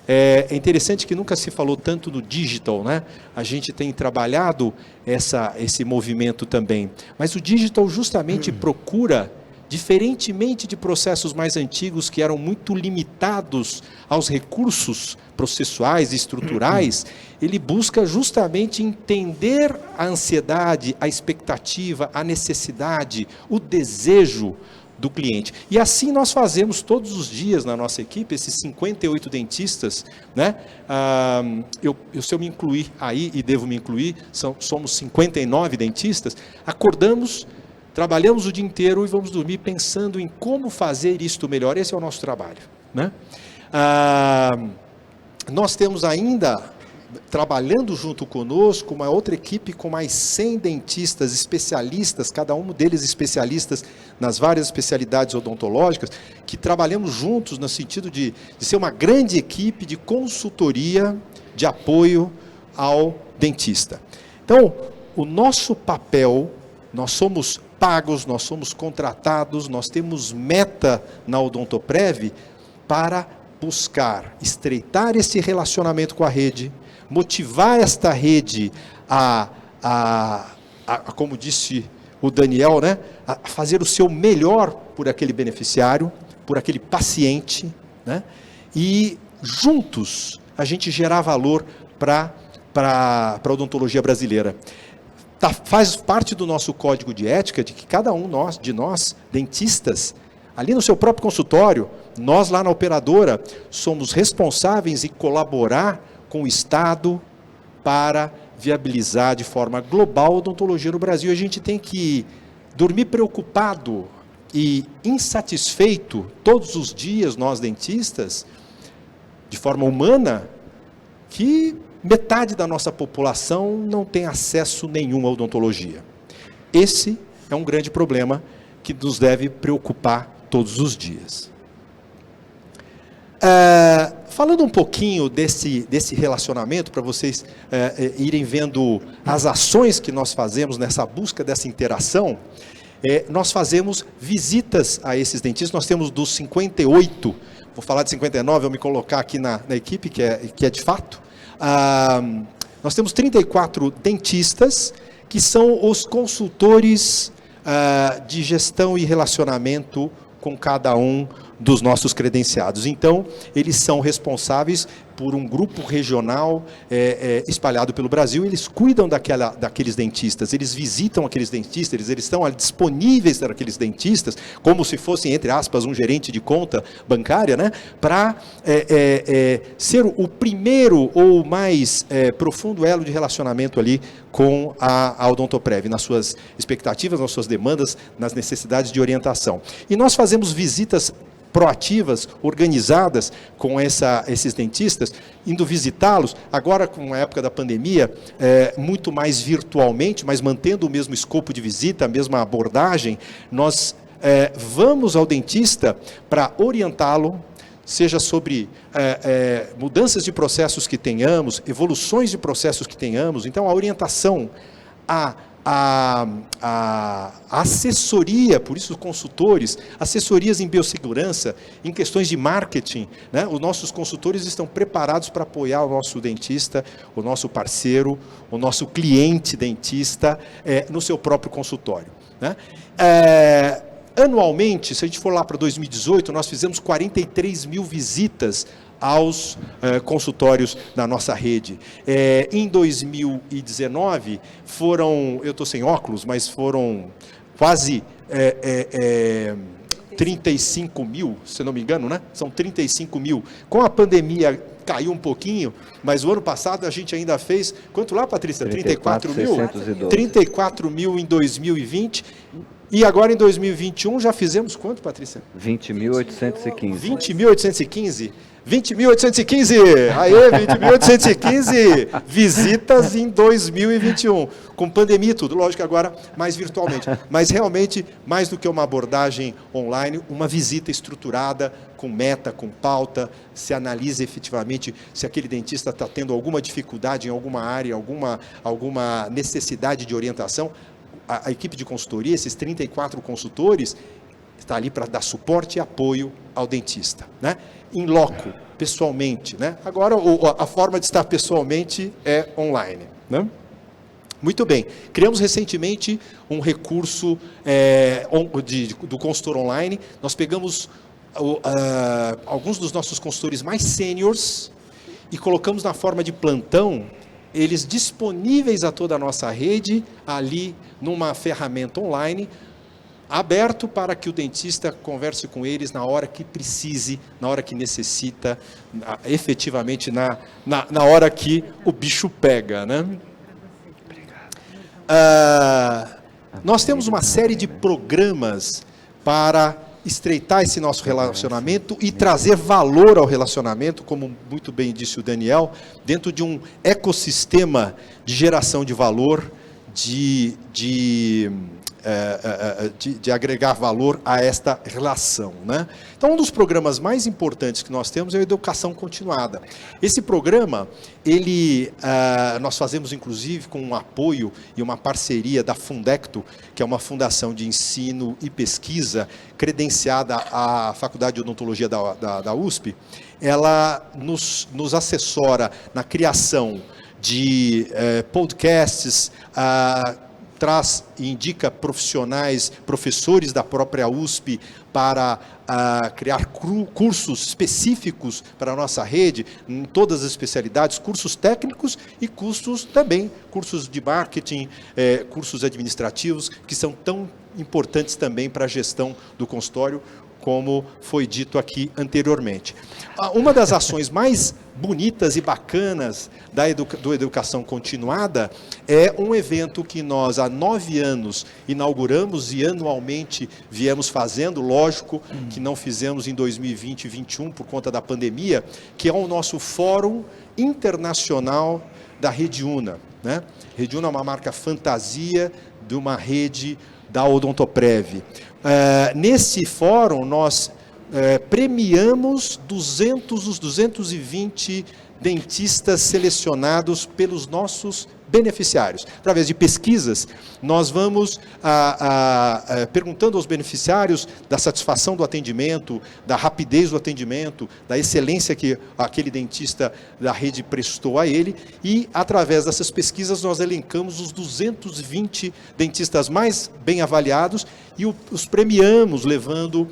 É interessante que nunca se falou tanto no digital, né? A gente tem trabalhado esse movimento também, mas o digital justamente procura, diferentemente de processos mais antigos que eram muito limitados aos recursos processuais e estruturais, ele busca justamente entender a ansiedade, a expectativa, a necessidade, o desejo do cliente. E assim nós fazemos todos os dias na nossa equipe, esses 58 dentistas, né? Se eu me incluir aí, e devo me incluir, somos 59 dentistas, acordamos, trabalhamos o dia inteiro e vamos dormir pensando em como fazer isto melhor. Esse é o nosso trabalho, né? Nós temos ainda, trabalhando junto conosco, uma outra equipe com mais 100 dentistas especialistas, cada um deles especialistas nas várias especialidades odontológicas, que trabalhamos juntos no sentido de ser uma grande equipe de consultoria, de apoio ao dentista. Então, o nosso papel, nós somos pagos, nós somos contratados, nós temos meta na Odontoprev para buscar estreitar esse relacionamento com a rede, motivar esta rede como disse o Daniel, né, a fazer o seu melhor por aquele beneficiário, por aquele paciente, né, e juntos a gente gerar valor para a odontologia brasileira. Faz parte do nosso código de ética de que cada um de nós, dentistas, ali no seu próprio consultório, nós lá na operadora, somos responsáveis em colaborar com o Estado para viabilizar de forma global a odontologia no Brasil. A gente tem que dormir preocupado e insatisfeito todos os dias, nós dentistas, de forma humana, que metade da nossa população não tem acesso nenhum à odontologia. Esse é um grande problema que nos deve preocupar todos os dias. Falando um pouquinho desse relacionamento, para vocês irem vendo as ações que nós fazemos nessa busca dessa interação, nós fazemos visitas a esses dentistas. Nós temos dos 58, vou falar de 59, vou me colocar aqui na equipe, que é de fato. Nós temos 34 dentistas, que são os consultores de gestão e relacionamento com cada um dos nossos credenciados. Então, eles são responsáveis por um grupo regional espalhado pelo Brasil. Eles cuidam daqueles dentistas, eles visitam aqueles dentistas, eles estão disponíveis para aqueles dentistas, como se fossem, entre aspas, um gerente de conta bancária, né, para ser o primeiro ou mais profundo elo de relacionamento ali com a Odontoprev, nas suas expectativas, nas suas demandas, nas necessidades de orientação. E nós fazemos visitas proativas, organizadas com esses dentistas, indo visitá-los, agora com a época da pandemia, muito mais virtualmente, mas mantendo o mesmo escopo de visita, a mesma abordagem. Nós vamos ao dentista para orientá-lo, seja sobre mudanças de processos que tenhamos, evoluções de processos que tenhamos. Então, a orientação, a a assessoria, por isso consultores, assessorias em biossegurança, em questões de marketing, né? Os nossos consultores estão preparados para apoiar o nosso dentista, o nosso parceiro, o nosso cliente dentista no seu próprio consultório, né? Anualmente, se a gente for lá para 2018, nós fizemos 43 mil visitas aos consultórios da nossa rede. Em 2019, foram, eu estou sem óculos, mas foram quase 35 mil, se não me engano, né? São 35 mil. Com a pandemia caiu um pouquinho, mas o ano passado a gente ainda fez, quanto lá, Patrícia? 34 mil? 34 mil em 2020. E agora em 2021 já fizemos quanto, Patrícia? 20.815. 20.815? 20.815! Aê, 20.815 visitas em 2021. Com pandemia e tudo, lógico, agora mais virtualmente. Mas realmente, mais do que uma abordagem online, uma visita estruturada, com meta, com pauta, se analisa efetivamente se aquele dentista está tendo alguma dificuldade em alguma área, alguma necessidade de orientação. A equipe de consultoria, esses 34 consultores, está ali para dar suporte e apoio ao dentista, né? Em loco, pessoalmente, né? Agora, a forma de estar pessoalmente é online, né? Muito bem. Criamos recentemente um recurso do consultor online. Nós pegamos alguns dos nossos consultores mais sêniores e colocamos na forma de plantão, eles disponíveis a toda a nossa rede, ali numa ferramenta online, aberto para que o dentista converse com eles na hora que precise, na hora que necessita, efetivamente na hora que o bicho pega, né? Nós temos uma série de programas para estreitar esse nosso relacionamento e trazer valor ao relacionamento, como muito bem disse o Daniel, dentro de um ecossistema de geração de valor, de agregar valor a esta relação, né? Então, um dos programas mais importantes que nós temos é a educação continuada. Esse programa, nós fazemos inclusive com um apoio e uma parceria da Fundecto, que é uma fundação de ensino e pesquisa credenciada à Faculdade de Odontologia da USP. Ela nos assessora na criação de podcasts, traz e indica professores da própria USP para criar cursos específicos para a nossa rede, em todas as especialidades, cursos técnicos e cursos de marketing, cursos administrativos, que são tão importantes também para a gestão do consultório, como foi dito aqui anteriormente. Uma das ações mais bonitas e bacanas do Educação Continuada é um evento que nós há 9 anos inauguramos e anualmente viemos fazendo, lógico que não fizemos em 2020 e 2021 por conta da pandemia, que é o nosso Fórum Internacional da Rede Una, né? Rede Una é uma marca fantasia de uma rede da Odontoprev. Nesse fórum, nós premiamos os 220 dentistas selecionados pelos nossos beneficiários. Através de pesquisas, nós vamos perguntando aos beneficiários da satisfação do atendimento, da rapidez do atendimento, da excelência que aquele dentista da rede prestou a ele, e através dessas pesquisas nós elencamos os 220 dentistas mais bem avaliados e os premiamos, levando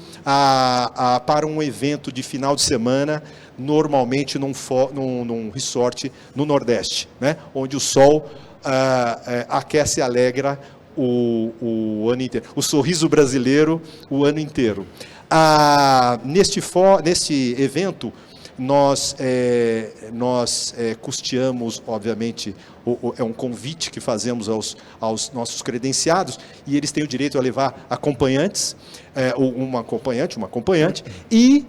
para um evento de final de semana, normalmente num resort no Nordeste, né? Onde o sol aquece e alegra o ano inteiro, o sorriso brasileiro o ano inteiro. Neste evento, nós custeamos, obviamente, é um convite que fazemos aos nossos credenciados, e eles têm o direito a levar acompanhantes, uma acompanhante, e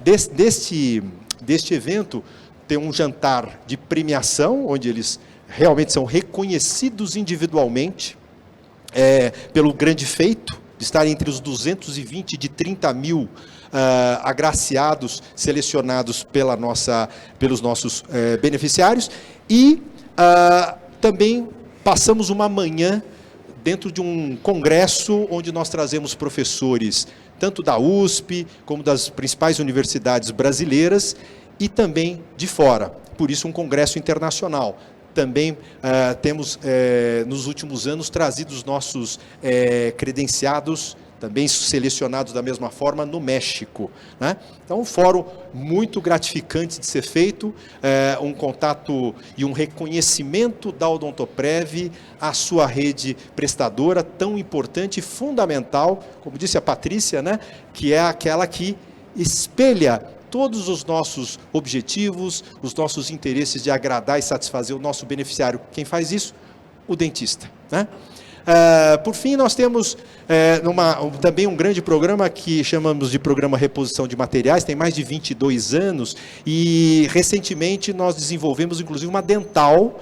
deste evento tem um jantar de premiação, onde eles realmente são reconhecidos individualmente pelo grande feito de estar entre os 220 de 30 mil agraciados, selecionados pelos nossos beneficiários, e também passamos uma manhã dentro de um congresso onde nós trazemos professores tanto da USP como das principais universidades brasileiras e também de fora. Por isso, um congresso internacional. Também temos, nos últimos anos, trazido os nossos credenciados, também selecionados da mesma forma, no México, né? Então, um fórum muito gratificante de ser feito, um contato e um reconhecimento da Odontoprev, a sua rede prestadora, tão importante e fundamental, como disse a Patrícia, né? Que é aquela que espelha todos os nossos objetivos, os nossos interesses de agradar e satisfazer o nosso beneficiário. Quem faz isso? O dentista, né? Por fim, nós temos também um grande programa que chamamos de Programa Reposição de Materiais, tem mais de 22 anos, e recentemente nós desenvolvemos inclusive uma dental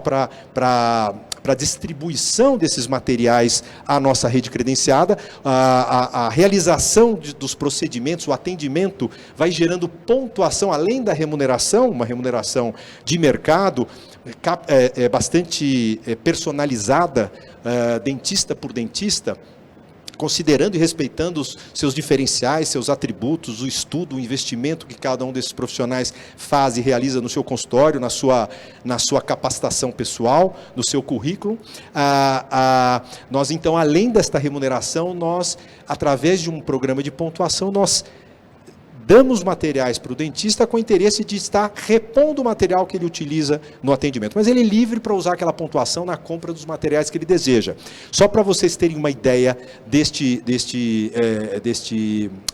para distribuição desses materiais à nossa rede credenciada. A realização dos procedimentos, o atendimento, vai gerando pontuação, além da remuneração, uma remuneração de mercado, bastante personalizada, dentista por dentista, considerando e respeitando os seus diferenciais, seus atributos, o estudo, o investimento que cada um desses profissionais faz e realiza no seu consultório, na sua capacitação pessoal, no seu currículo. Nós, então, além desta remuneração, nós, através de um programa de pontuação, nós damos materiais para o dentista com o interesse de estar repondo o material que ele utiliza no atendimento. Mas ele é livre para usar aquela pontuação na compra dos materiais que ele deseja. Só para vocês terem uma ideia deste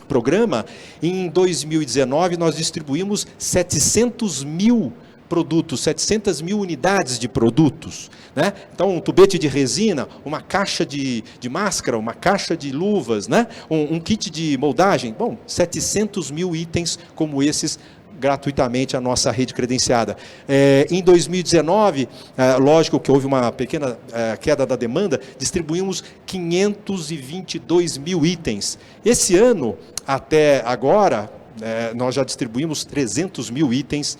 programa, em 2019 nós distribuímos 700 mil produtos, 700 mil unidades de produtos, né? Então, um tubete de resina, uma caixa de máscara, uma caixa de luvas, né? Um kit de moldagem, 700 mil itens como esses, gratuitamente a nossa rede credenciada. Em 2019, lógico que houve uma pequena queda da demanda, distribuímos 522 mil itens. Esse ano, até agora, nós já distribuímos 300 mil itens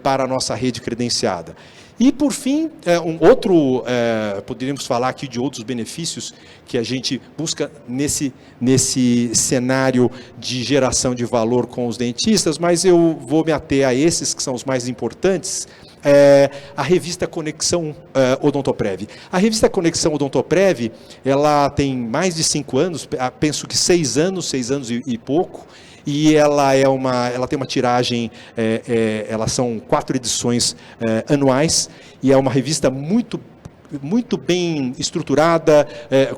para a nossa rede credenciada. E, por fim, poderíamos falar aqui de outros benefícios que a gente busca nesse cenário de geração de valor com os dentistas, mas eu vou me ater a esses que são os mais importantes. A revista Conexão Odontoprev. A revista Conexão Odontoprev, ela tem mais de 5 anos, penso que 6 anos e pouco, e ela tem uma tiragem, elas são 4 edições anuais, e é uma revista muito bem estruturada,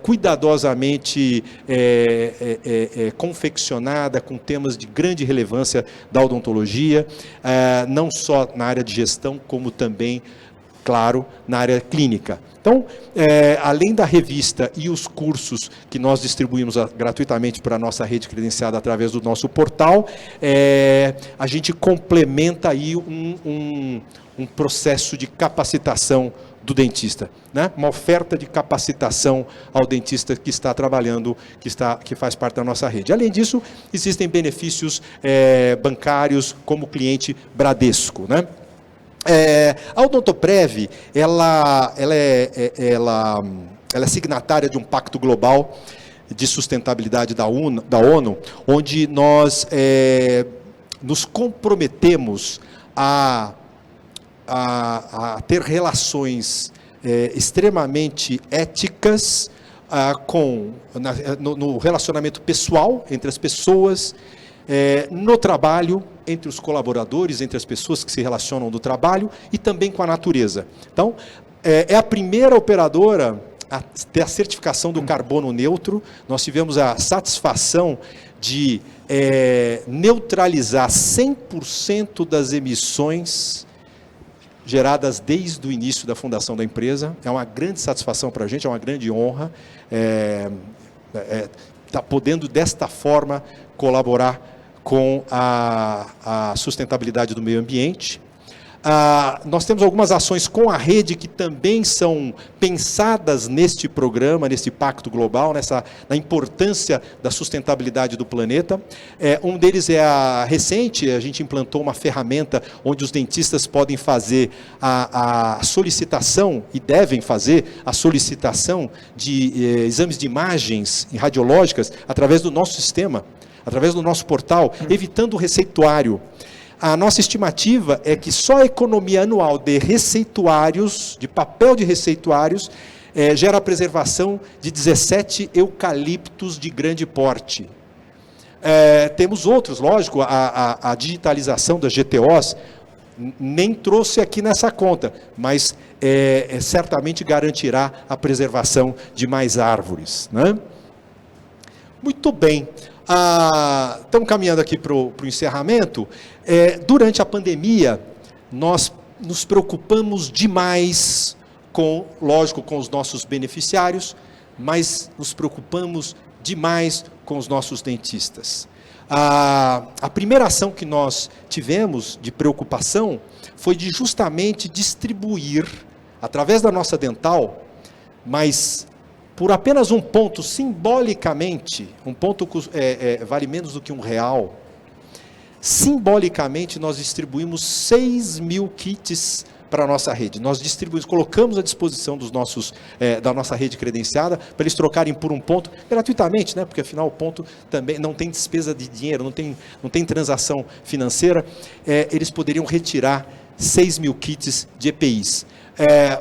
cuidadosamente confeccionada, com temas de grande relevância da odontologia, não só na área de gestão, como também, claro, na área clínica. Então, além da revista e os cursos que nós distribuímos gratuitamente para a nossa rede credenciada através do nosso portal, a gente complementa aí um processo de capacitação do dentista, né? Uma oferta de capacitação ao dentista que está trabalhando, que faz parte da nossa rede. Além disso, existem benefícios bancários como cliente Bradesco, né? A Odontoprev, ela é signatária de um pacto global de sustentabilidade da ONU, onde nós nos comprometemos a ter relações extremamente éticas no relacionamento pessoal entre as pessoas, no trabalho, entre os colaboradores, entre as pessoas que se relacionam no trabalho e também com a natureza. Então, é a primeira operadora a ter a certificação do carbono neutro. Nós tivemos a satisfação de neutralizar 100% das emissões geradas desde o início da fundação da empresa. É uma grande satisfação para a gente, é uma grande honra estar podendo, desta forma, colaborar com a sustentabilidade do meio ambiente. Nós temos algumas ações com a rede que também são pensadas neste programa, neste Pacto Global, na importância da sustentabilidade do planeta. Um deles é recente, a gente implantou uma ferramenta onde os dentistas podem fazer a solicitação, e devem fazer a solicitação de exames de imagens radiológicas através do nosso sistema, através do nosso portal, evitando o receituário. A nossa estimativa é que só a economia anual de receituários, de papel de receituários, gera a preservação de 17 eucaliptos de grande porte. Temos outros, lógico, a digitalização das GTOs, nem trouxe aqui nessa conta, mas certamente garantirá a preservação de mais árvores, né? Muito bem. Estamos caminhando aqui para o encerramento. Durante a pandemia, nós nos preocupamos demais lógico, com os nossos beneficiários, mas nos preocupamos demais com os nossos dentistas. A primeira ação que nós tivemos de preocupação foi de justamente distribuir, através da nossa dental, mas por apenas um ponto, simbolicamente, um ponto vale menos do que R$1, simbolicamente nós distribuímos 6.000 kits para a nossa rede. Nós distribuímos, colocamos à disposição da nossa rede credenciada, para eles trocarem por um ponto, gratuitamente, né? Porque afinal o ponto também não tem despesa de dinheiro, não tem transação financeira, eles poderiam retirar 6.000 kits de EPIs.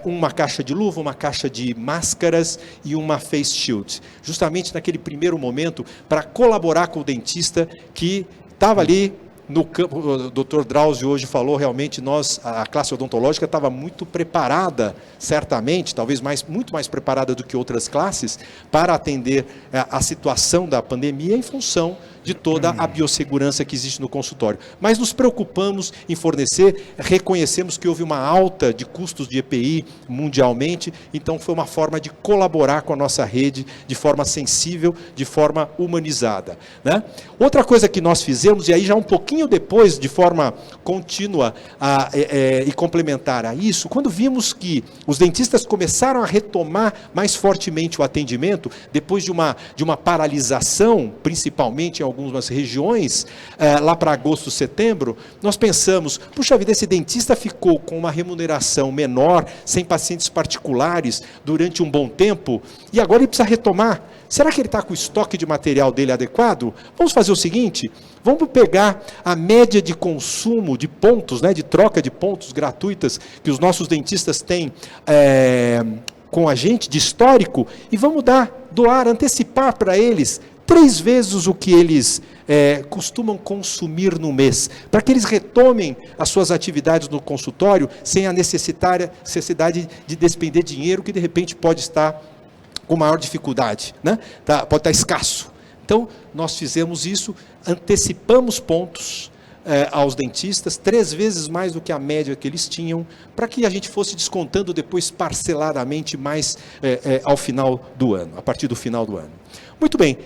Uma caixa de luva, uma caixa de máscaras e uma face shield. Justamente naquele primeiro momento, para colaborar com o dentista que estava ali no campo. O Dr. Drauzio hoje falou, realmente a classe odontológica estava muito preparada, certamente, talvez muito mais preparada do que outras classes, para atender a situação da pandemia em função de toda a biossegurança que existe no consultório. Mas nos preocupamos em fornecer, reconhecemos que houve uma alta de custos de EPI mundialmente, então foi uma forma de colaborar com a nossa rede de forma sensível, de forma humanizada, né? Outra coisa que nós fizemos, e aí já um pouquinho depois, de forma contínua e complementar a isso, quando vimos que os dentistas começaram a retomar mais fortemente o atendimento, depois de uma paralisação, principalmente em algumas regiões, lá para agosto, setembro, nós pensamos, puxa vida, esse dentista ficou com uma remuneração menor, sem pacientes particulares, durante um bom tempo, e agora ele precisa retomar. Será que ele está com o estoque de material dele adequado? Vamos fazer o seguinte, vamos pegar a média de consumo de pontos, né, de troca de pontos gratuitas que os nossos dentistas têm com a gente, de histórico, e vamos doar, antecipar para eles 3 vezes o que eles costumam consumir no mês, para que eles retomem as suas atividades no consultório sem a necessidade de despender dinheiro que de repente pode estar com maior dificuldade, né? Pode estar escasso. Então, nós fizemos isso, antecipamos pontos aos dentistas, 3 vezes mais do que a média que eles tinham, para que a gente fosse descontando depois parceladamente mais ao final do ano, a partir do final do ano. Muito bem.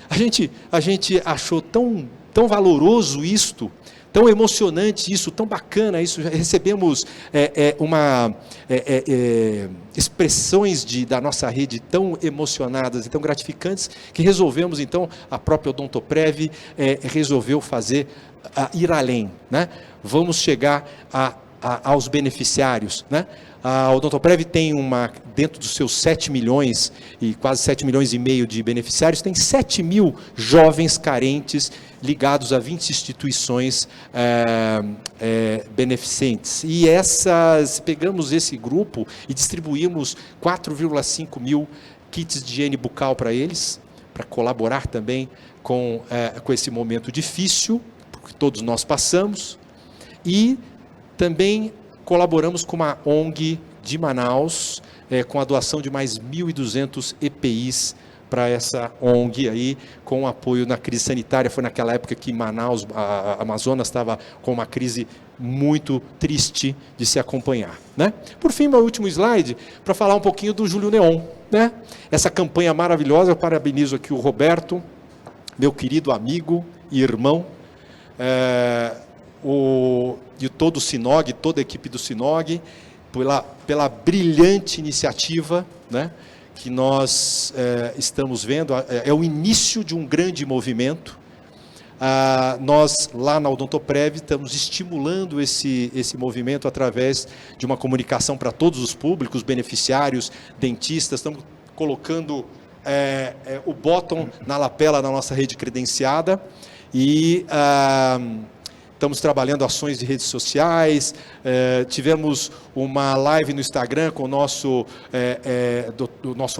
A gente achou tão valoroso isto, tão emocionante isso, tão bacana isso. Recebemos expressões da nossa rede tão emocionadas e tão gratificantes, que resolvemos, então, a própria Odontoprev resolveu ir além, né? Vamos chegar aos beneficiários, né? A Odontoprev tem dentro dos seus 7 milhões e quase 7 milhões e meio de beneficiários, tem 7.000 jovens carentes ligados a 20 instituições beneficentes. E pegamos esse grupo e distribuímos 4,5 mil kits de higiene bucal para eles, para colaborar também com esse momento difícil que todos nós passamos. E também colaboramos com uma ONG de Manaus, com a doação de mais 1.200 EPIs para essa ONG aí, com apoio na crise sanitária. Foi naquela época que Manaus, a Amazonas, estava com uma crise muito triste de se acompanhar, né? Por fim, meu último slide, para falar um pouquinho do Julho Neon, né? Essa campanha maravilhosa. Eu parabenizo aqui o Roberto, meu querido amigo e irmão. de todo o Sinog, toda a equipe do Sinog, pela brilhante iniciativa, né, que nós estamos vendo. É o início de um grande movimento. Nós, lá na Odontoprev, estamos estimulando esse movimento através de uma comunicação para todos os públicos, beneficiários, dentistas. Estamos colocando o bottom na lapela da nossa rede credenciada e estamos trabalhando ações de redes sociais. Tivemos uma live no Instagram com o nosso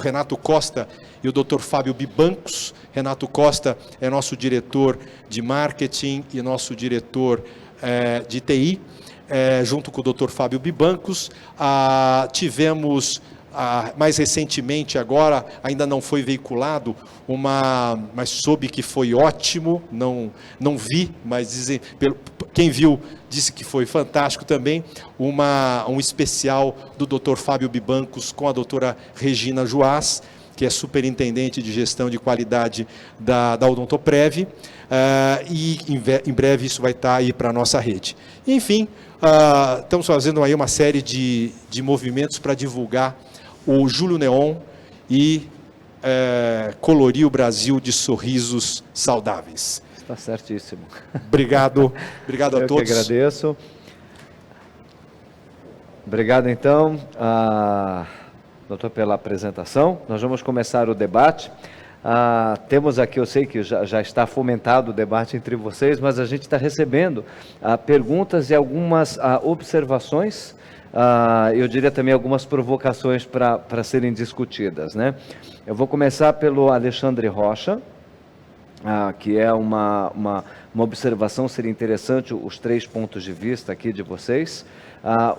Renato Costa e o Dr. Fábio Bibancos. Renato Costa é nosso diretor de marketing e nosso diretor de TI, junto com o Dr. Fábio Bibancos. Tivemos, mais recentemente agora, ainda não foi veiculado, mas soube que foi ótimo, não vi, mas dizem, quem viu disse que foi fantástico também, um especial do Dr. Fábio Bibancos com a doutora Regina Joás, que é superintendente de gestão de qualidade da Odontoprev, e em breve isso vai estar aí para a nossa rede. Enfim, estamos fazendo aí uma série de movimentos para divulgar o Júlio Neon e colorir o Brasil de sorrisos saudáveis. Está certíssimo. Obrigado a todos. Eu que agradeço. Obrigado, então, doutor, pela apresentação. Nós vamos começar o debate. Temos aqui, eu sei que já está fomentado o debate entre vocês, mas a gente está recebendo perguntas e algumas observações, eu diria também algumas provocações para serem discutidas, né? Eu vou começar pelo Alexandre Rocha, que é uma observação, seria interessante os 3 pontos de vista aqui de vocês.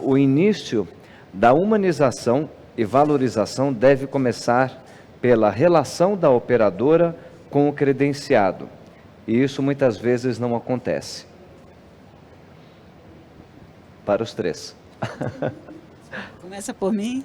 O início da humanização e valorização deve começar pela relação da operadora com o credenciado, e isso muitas vezes não acontece. Para os 3. Começa por mim.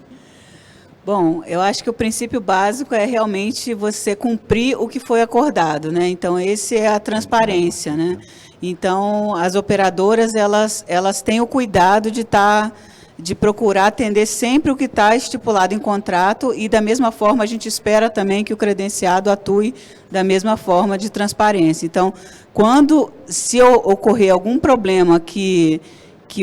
Bom, eu acho que o princípio básico é realmente você cumprir o que foi acordado, né? Então, esse é a transparência, né? Então, as operadoras, elas têm o cuidado de procurar atender sempre o que está estipulado em contrato, e da mesma forma a gente espera também que o credenciado atue da mesma forma de transparência. Então, se ocorrer algum problema que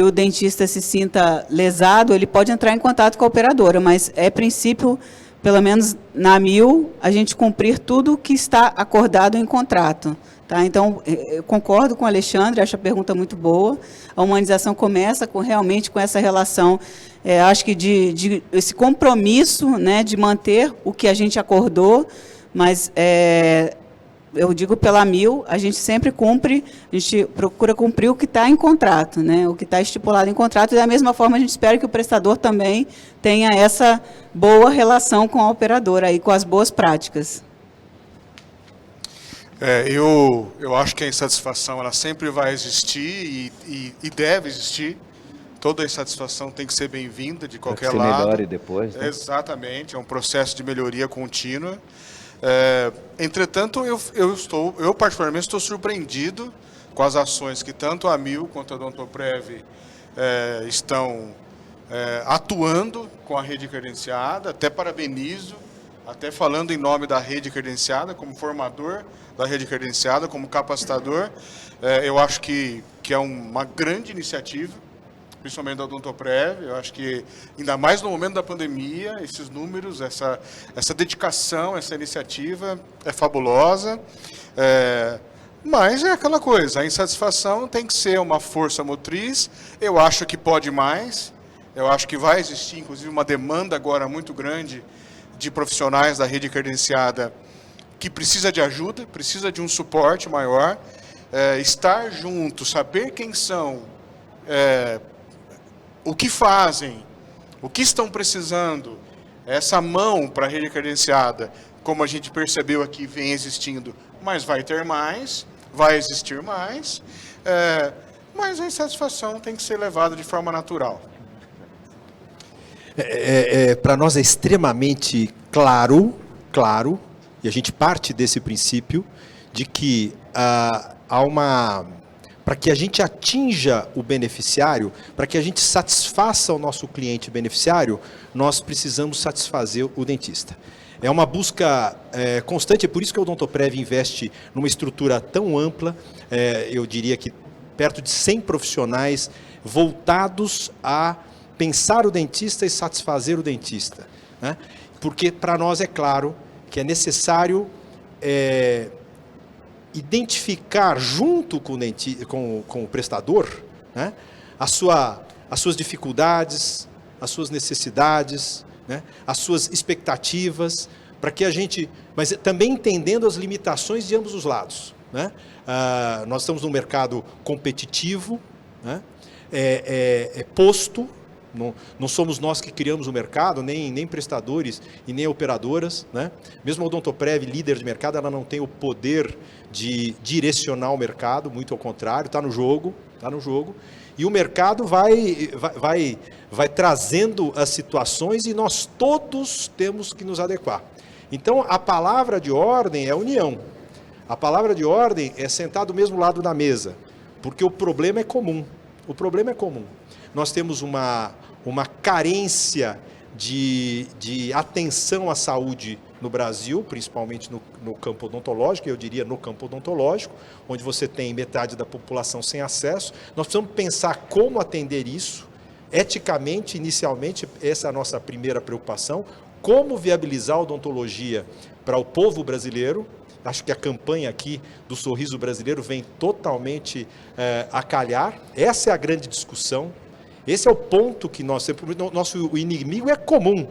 o dentista se sinta lesado, ele pode entrar em contato com a operadora, mas é princípio, pelo menos na MIL, a gente cumprir tudo o que está acordado em contrato. Tá? Então, eu concordo com o Alexandre, acho a pergunta muito boa. A humanização começa realmente com essa relação, acho que de esse compromisso, né, de manter o que a gente acordou, mas eu digo pela MIL, a gente sempre cumpre, a gente procura cumprir o que está em contrato, né, o que está estipulado em contrato, e da mesma forma a gente espera que o prestador também tenha essa boa relação com a operadora e com as boas práticas. Eu acho que a insatisfação ela sempre vai existir e deve existir. Toda insatisfação tem que ser bem-vinda de qualquer lado. Melhore depois, né? Exatamente, é um processo de melhoria contínua. Entretanto, eu particularmente estou surpreendido com as ações que tanto a MIL quanto a Odontoprev estão atuando com a rede credenciada. Até parabenizo, até falando em nome da rede credenciada, como formador da rede credenciada, como capacitador. Eu acho que é uma grande iniciativa, principalmente da Odontoprev. Eu acho que, ainda mais no momento da pandemia, esses números, essa dedicação, essa iniciativa é fabulosa. Mas é aquela coisa, a insatisfação tem que ser uma força motriz. Eu acho que pode mais. Eu acho que vai existir, inclusive, uma demanda agora muito grande de profissionais da rede credenciada que precisa de ajuda, precisa de um suporte maior. Estar junto, saber quem são, o que fazem, o que estão precisando, essa mão para a rede credenciada, como a gente percebeu aqui, vem existindo, mas vai ter mais, vai existir mais, mas a insatisfação tem que ser levada de forma natural. Para nós é extremamente claro, e a gente parte desse princípio de que há uma para que a gente atinja o beneficiário, para que a gente satisfaça o nosso cliente beneficiário, nós precisamos satisfazer o dentista. É uma busca constante, é por isso que o Odontoprev investe numa estrutura tão ampla, eu diria que perto de 100 profissionais voltados a pensar o dentista e satisfazer o dentista, né? Porque para nós é claro que é necessário identificar junto com o prestador, né, as suas dificuldades, as suas necessidades, né, as suas expectativas, para que a gente, mas também entendendo as limitações de ambos os lados, né? Nós estamos num mercado competitivo, né? Posto. Não somos nós que criamos o mercado, nem prestadores e nem operadoras, né? Mesmo a Odontoprev, líder de mercado, ela não tem o poder de direcionar o mercado, muito ao contrário, está no jogo. E o mercado vai trazendo as situações e nós todos temos que nos adequar. Então, a palavra de ordem é união. A palavra de ordem é sentar do mesmo lado da mesa, porque o problema é comum. Nós temos uma carência de atenção à saúde no Brasil, principalmente no campo odontológico, eu diria no campo odontológico, onde você tem metade da população sem acesso. Nós precisamos pensar como atender isso, eticamente, inicialmente, essa é a nossa primeira preocupação, como viabilizar a odontologia para o povo brasileiro. Acho que a campanha aqui do Sorriso Brasileiro vem totalmente a calhar. Essa é a grande discussão. Esse é o ponto que nosso inimigo é comum.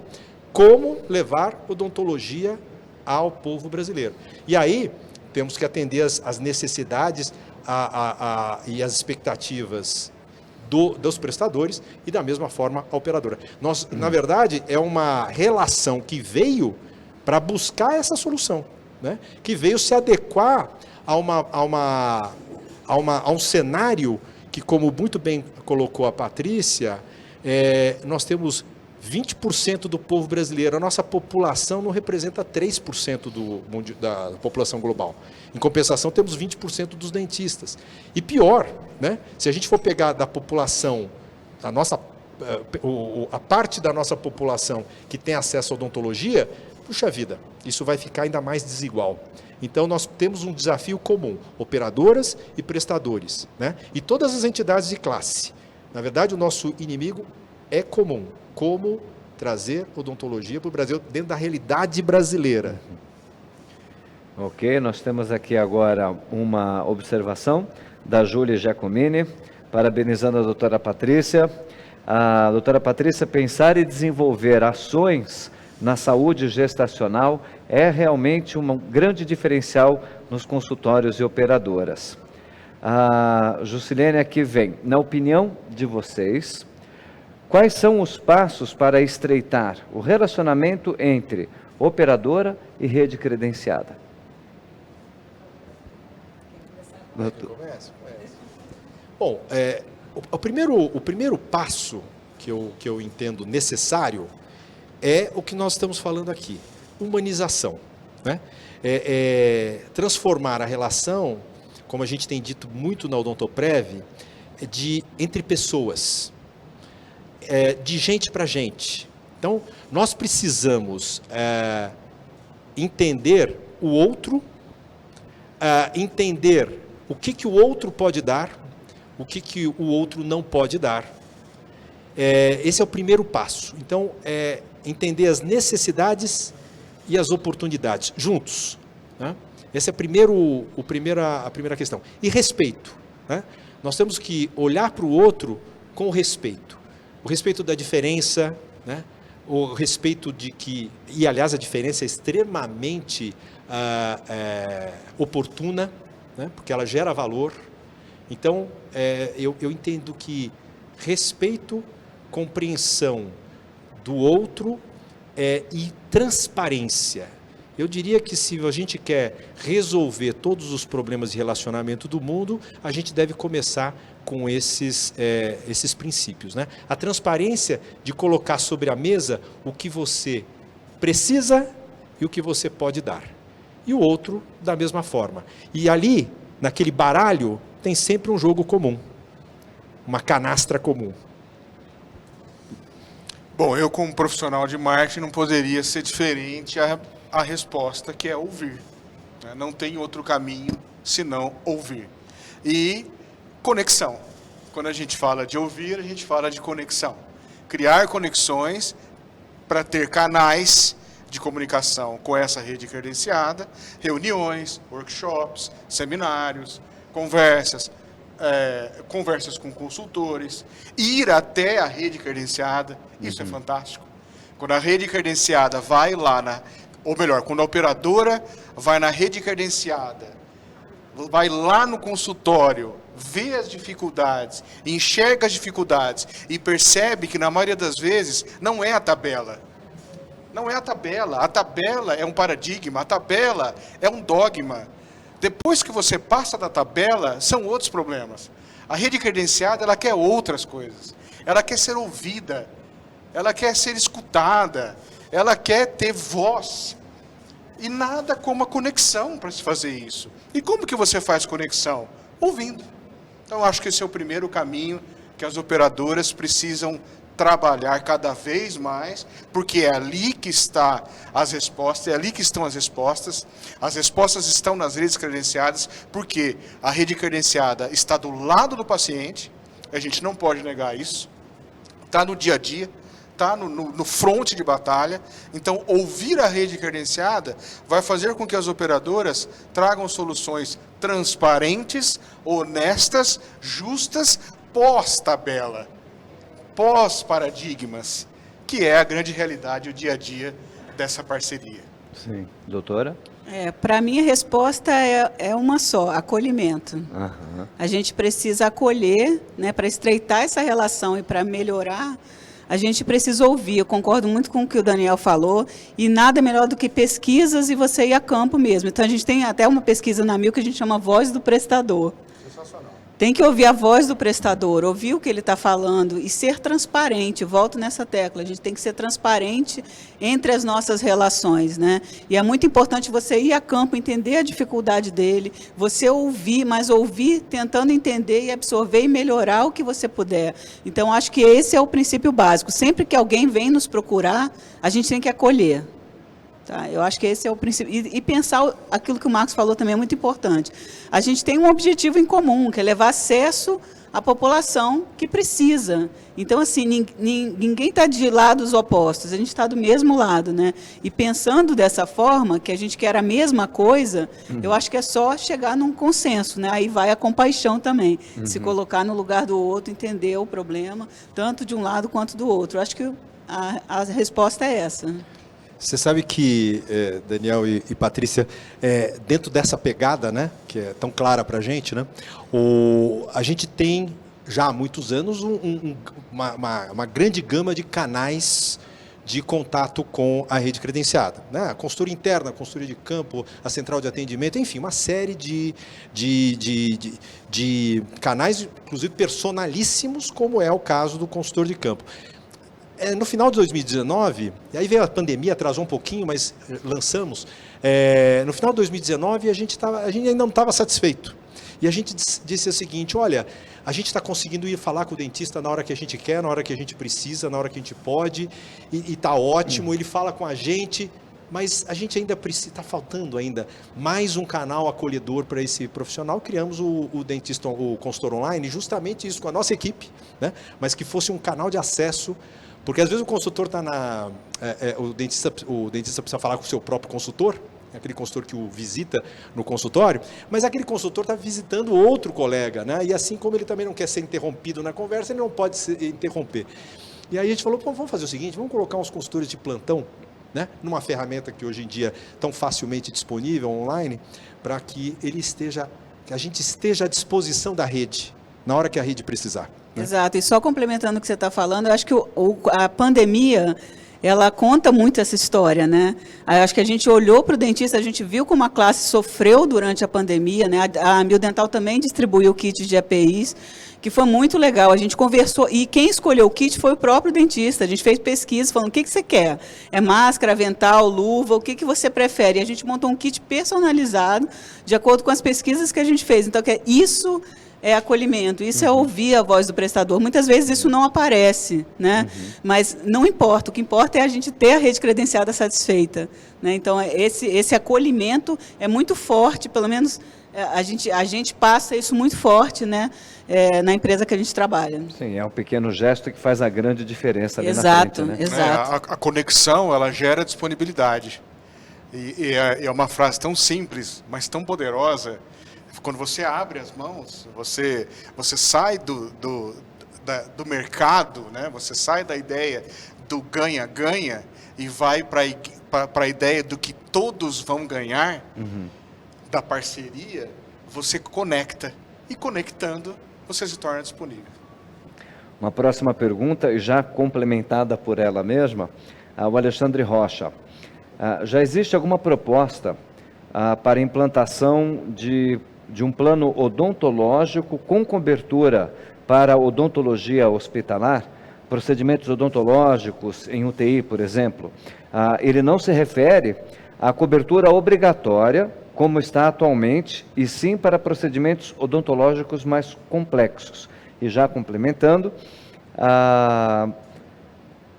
Como levar odontologia ao povo brasileiro. E aí temos que atender as necessidades e as expectativas dos prestadores e da mesma forma a operadora. Na verdade, é uma relação que veio para buscar essa solução, né? Que veio se adequar a um cenário que, como muito bem colocou a Patrícia, nós temos 20% do povo brasileiro. A nossa população não representa 3% da população global. Em compensação, temos 20% dos dentistas. E pior, né? Se a gente for pegar da população, a parte da nossa população que tem acesso à odontologia, puxa vida, isso vai ficar ainda mais desigual. Então, nós temos um desafio comum, operadoras e prestadores, né? E todas as entidades de classe. Na verdade, o nosso inimigo é comum. Como trazer odontologia para o Brasil dentro da realidade brasileira. Ok, nós temos aqui agora uma observação da Júlia Giacomini, parabenizando a doutora Patrícia. A doutora Patrícia, pensar e desenvolver ações na saúde gestacional é realmente um grande diferencial nos consultórios e operadoras. A Juscelene aqui vem, na opinião de vocês, quais são os passos para estreitar o relacionamento entre operadora e rede credenciada? Bom, o primeiro passo que eu entendo necessário é o que nós estamos falando aqui, humanização, né? Transformar a relação, como a gente tem dito muito na Odontoprev, entre pessoas, de gente para gente. Então, nós precisamos entender o outro, entender o que o outro pode dar, o que o outro não pode dar. Esse é o primeiro passo. Então, entender as necessidades e as oportunidades juntos, né? Essa é a primeira questão. E respeito, né? Nós temos que olhar para o outro com respeito. O respeito da diferença, né? O respeito de que... E, aliás, a diferença é extremamente oportuna, né? Porque ela gera valor. Então, eu entendo que respeito, compreensão do outro e transparência. Eu diria que se a gente quer resolver todos os problemas de relacionamento do mundo, a gente deve começar com esses princípios, né? A transparência de colocar sobre a mesa o que você precisa e o que você pode dar. E o outro da mesma forma. E ali naquele baralho, tem sempre um jogo comum, uma canastra comum. Bom, eu como profissional de marketing não poderia ser diferente a resposta, que é ouvir. Né? Não tem outro caminho senão ouvir. E conexão. Quando a gente fala de ouvir, a gente fala de conexão. Criar conexões para ter canais de comunicação com essa rede credenciada, reuniões, workshops, seminários, conversas com consultores, ir até a rede credenciada, isso é fantástico. Quando a rede credenciada vai lá, ou melhor, quando a operadora vai na rede credenciada, vai lá no consultório, vê as dificuldades, enxerga as dificuldades e percebe que na maioria das vezes não é a tabela. Não é a tabela é um paradigma, a tabela é um dogma. Depois que você passa da tabela, são outros problemas. A rede credenciada, ela quer outras coisas. Ela quer ser ouvida, ela quer ser escutada, ela quer ter voz. E nada como a conexão para se fazer isso. E como que você faz conexão? Ouvindo. Então, acho que esse é o primeiro caminho que as operadoras precisam trabalhar cada vez mais, porque é ali que está as respostas, é ali que estão as respostas. As respostas estão nas redes credenciadas, porque a rede credenciada está do lado do paciente, a gente não pode negar isso, está no dia a dia, está no fronte de batalha. Então, ouvir a rede credenciada vai fazer com que as operadoras tragam soluções transparentes, honestas, justas, pós-tabela, pós-paradigmas, que é a grande realidade, o dia a dia dessa parceria. Sim. Doutora? Para mim, a resposta é uma só, acolhimento. Aham. A gente precisa acolher, né, para estreitar essa relação e para melhorar, a gente precisa ouvir. Eu concordo muito com o que o Daniel falou, e nada melhor do que pesquisas e você ir a campo mesmo. Então, a gente tem até uma pesquisa na Mil que a gente chama Voz do Prestador. Sensacional. Tem que ouvir a voz do prestador, ouvir o que ele está falando e ser transparente. Volto nessa tecla, a gente tem que ser transparente entre as nossas relações, né? E é muito importante você ir a campo, entender a dificuldade dele, você ouvir, mas ouvir tentando entender e absorver e melhorar o que você puder. Então, acho que esse é o princípio básico. Sempre que alguém vem nos procurar, a gente tem que acolher. Tá, eu acho que esse é o princípio. E pensar aquilo que o Marcos falou também é muito importante. A gente tem um objetivo em comum, que é levar acesso à população que precisa. Então, assim, ninguém está de lados opostos, a gente está do mesmo lado, né? E pensando dessa forma, que a gente quer a mesma coisa, eu acho que é só chegar num consenso, né? Aí vai a compaixão também, se colocar no lugar do outro, entender o problema, tanto de um lado quanto do outro. Eu acho que a resposta é essa. Você sabe que, Daniel e Patrícia, dentro dessa pegada, né, que é tão clara para a gente, né, a gente tem já há muitos anos uma grande gama de canais de contato com a rede credenciada, né? A consultoria interna, a consultoria de campo, a central de atendimento, enfim, uma série de canais, inclusive personalíssimos, como é o caso do consultor de campo. No final de 2019, e aí veio a pandemia, atrasou um pouquinho, mas lançamos. No final de 2019, a gente ainda não estava satisfeito. E a gente disse o seguinte: olha, a gente está conseguindo ir falar com o dentista na hora que a gente quer, na hora que a gente precisa, na hora que a gente pode, e está ótimo, ele fala com a gente, mas a gente ainda precisa, está faltando ainda mais um canal acolhedor para esse profissional. Criamos o dentista, o consultor online, justamente isso com a nossa equipe, né? Mas que fosse um canal de acesso. Porque às vezes o consultor está o dentista precisa falar com o seu próprio consultor, aquele consultor que o visita no consultório, mas aquele consultor está visitando outro colega, né? E assim como ele também não quer ser interrompido na conversa, ele não pode se interromper. E aí a gente falou, vamos fazer o seguinte, vamos colocar uns consultores de plantão, né? Numa ferramenta que hoje em dia é tão facilmente disponível online, para que a gente esteja à disposição da rede, na hora que a rede precisar. Exato, e só complementando o que você está falando, eu acho que a pandemia, ela conta muito essa história, né? Aí, acho que a gente olhou para o dentista, a gente viu como a classe sofreu durante a pandemia, né? A Amil Dental também distribuiu kits de EPIs, que foi muito legal. A gente conversou, e quem escolheu o kit foi o próprio dentista. A gente fez pesquisa falando, o que você quer? É máscara, avental, luva, o que você prefere? E a gente montou um kit personalizado, de acordo com as pesquisas que a gente fez. Então, isso é acolhimento, isso é ouvir a voz do prestador. Muitas vezes isso não aparece, né? Mas não importa, o que importa é a gente ter a rede credenciada satisfeita, né? Então, esse acolhimento é muito forte, pelo menos a gente passa isso muito forte, né? Na empresa que a gente trabalha. Sim, é um pequeno gesto que faz a grande diferença ali Exato, na frente, né? exato. A conexão, ela gera disponibilidade. E é uma frase tão simples, mas tão poderosa. Quando você abre as mãos, você sai do mercado, né? Você sai da ideia do ganha-ganha e vai para a ideia do que todos vão ganhar, da parceria, você conecta. E conectando, você se torna disponível. Uma próxima pergunta, e já complementada por ela mesma, o Alexandre Rocha. Já existe alguma proposta para implantação de um plano odontológico com cobertura para odontologia hospitalar? Procedimentos odontológicos em UTI, por exemplo. Ele não se refere à cobertura obrigatória, como está atualmente, e sim para procedimentos odontológicos mais complexos. E já complementando,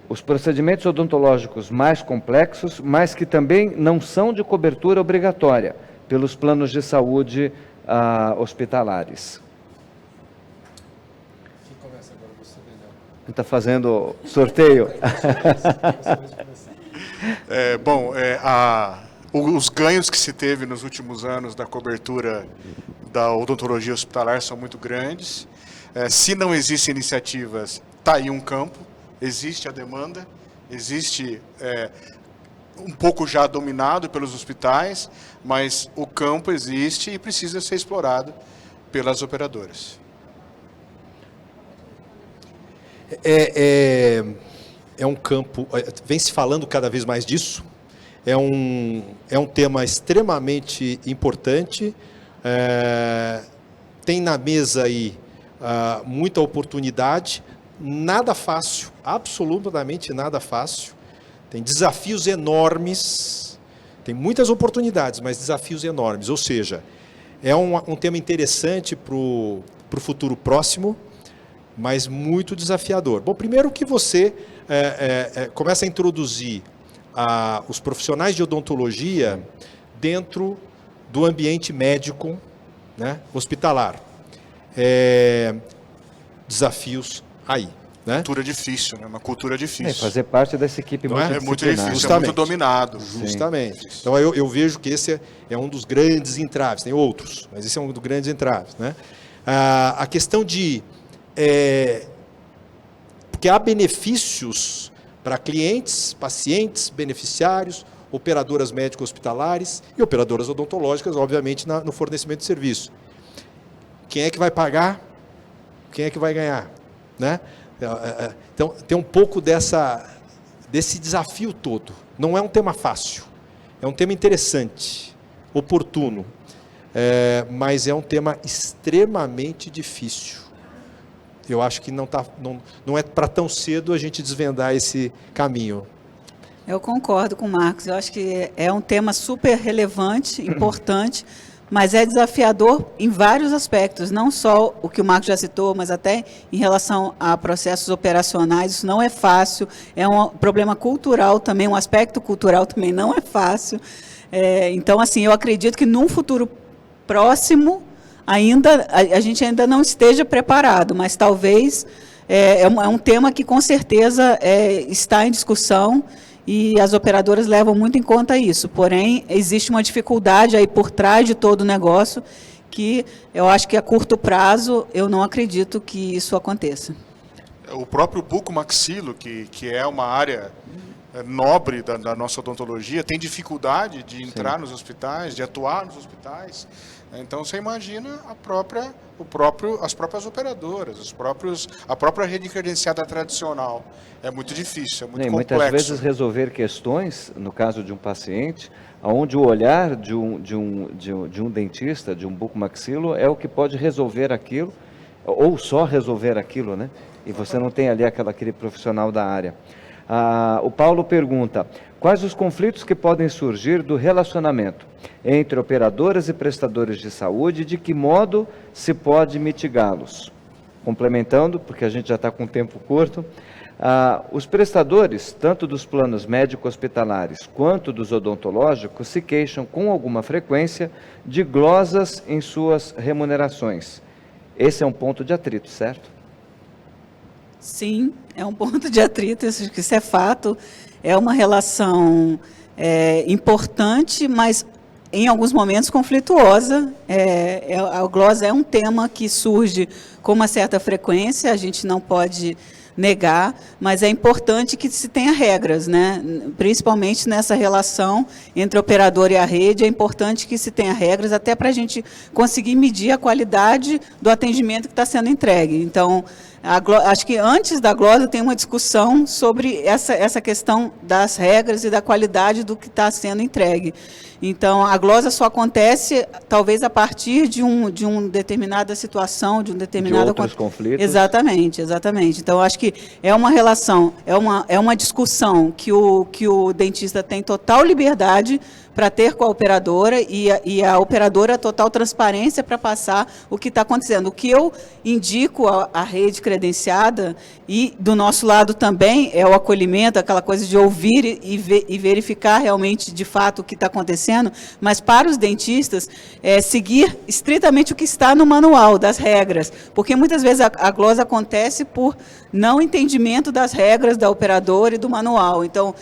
os procedimentos odontológicos mais complexos, mas que também não são de cobertura obrigatória pelos planos de saúde hospitalares. Quem começa agora? Você melhor. Está fazendo sorteio? Os ganhos que se teve nos últimos anos da cobertura da odontologia hospitalar são muito grandes. Se não existem iniciativas, está aí um campo, existe a demanda, existe um pouco já dominado pelos hospitais, mas o campo existe e precisa ser explorado pelas operadoras. É um campo, vem se falando cada vez mais disso, é um tema extremamente importante, tem na mesa aí muita oportunidade, nada fácil, absolutamente nada fácil, tem desafios enormes, tem muitas oportunidades, mas desafios enormes, ou seja, é um tema interessante para o futuro próximo, mas muito desafiador. Bom, primeiro que você começa a introduzir os profissionais de odontologia dentro do ambiente médico, né, hospitalar. Desafios aí. Né? Cultura difícil, né? Uma cultura difícil. Fazer parte dessa equipe é muito difícil, justamente, é muito dominado. Justamente. Sim. Então eu vejo que esse é um dos grandes entraves, tem outros, mas esse é um dos grandes entraves. Né? A questão de... porque há benefícios para clientes, pacientes, beneficiários, operadoras médico-hospitalares e operadoras odontológicas, obviamente, no fornecimento de serviço. Quem é que vai pagar? Quem é que vai ganhar? Né? Então, tem um pouco desse desafio todo. Não é um tema fácil, é um tema interessante, oportuno, mas é um tema extremamente difícil. Eu acho que não é para tão cedo a gente desvendar esse caminho. Eu concordo com o Marcos, eu acho que é um tema super relevante, importante, mas é desafiador em vários aspectos, não só o que o Marcos já citou, mas até em relação a processos operacionais, isso não é fácil, é um problema cultural também, um aspecto cultural também não é fácil. Então, assim, eu acredito que num futuro próximo, a gente ainda não esteja preparado, mas talvez é um tema que com certeza está em discussão e as operadoras levam muito em conta isso. Porém, existe uma dificuldade aí por trás de todo o negócio que eu acho que a curto prazo eu não acredito que isso aconteça. O próprio bucomaxilo, que é uma área nobre da nossa odontologia tem dificuldade de entrar nos hospitais, de atuar nos hospitais. Então você imagina as próprias operadoras, a própria rede credenciada tradicional. É muito difícil, é muito complexo. Muitas vezes resolver questões, no caso de um paciente, onde o olhar de um dentista, de um bucomaxilo, é o que pode resolver aquilo, ou só resolver aquilo, né? E você não tem ali aquele profissional da área. O Paulo pergunta: quais os conflitos que podem surgir do relacionamento entre operadoras e prestadores de saúde e de que modo se pode mitigá-los? Complementando, porque a gente já está com tempo curto, os prestadores, tanto dos planos médico-hospitalares quanto dos odontológicos, se queixam com alguma frequência de glosas em suas remunerações. Esse é um ponto de atrito, certo? Sim, é um ponto de atrito, isso é fato. É uma relação importante, mas em alguns momentos conflituosa. A glosa é um tema que surge com uma certa frequência, a gente não pode negar, mas é importante que se tenha regras, né? Principalmente nessa relação entre o operador e a rede, é importante que se tenha regras, até para a gente conseguir medir a qualidade do atendimento que está sendo entregue. Então, acho que antes da glosa tem uma discussão sobre essa questão das regras e da qualidade do que está sendo entregue. Então, a glosa só acontece, talvez, a partir de uma determinada situação, de um determinado... De outros conflitos. Exatamente. Então, acho que é uma relação, é uma discussão que o dentista tem total liberdade para ter com a operadora e a operadora total transparência para passar o que está acontecendo. O que eu indico à rede credenciada e do nosso lado também é o acolhimento, aquela coisa de ouvir e verificar realmente, de fato, o que está acontecendo, mas para os dentistas, seguir estritamente o que está no manual das regras, porque muitas vezes a glosa acontece por não entendimento das regras da operadora e do manual. Então,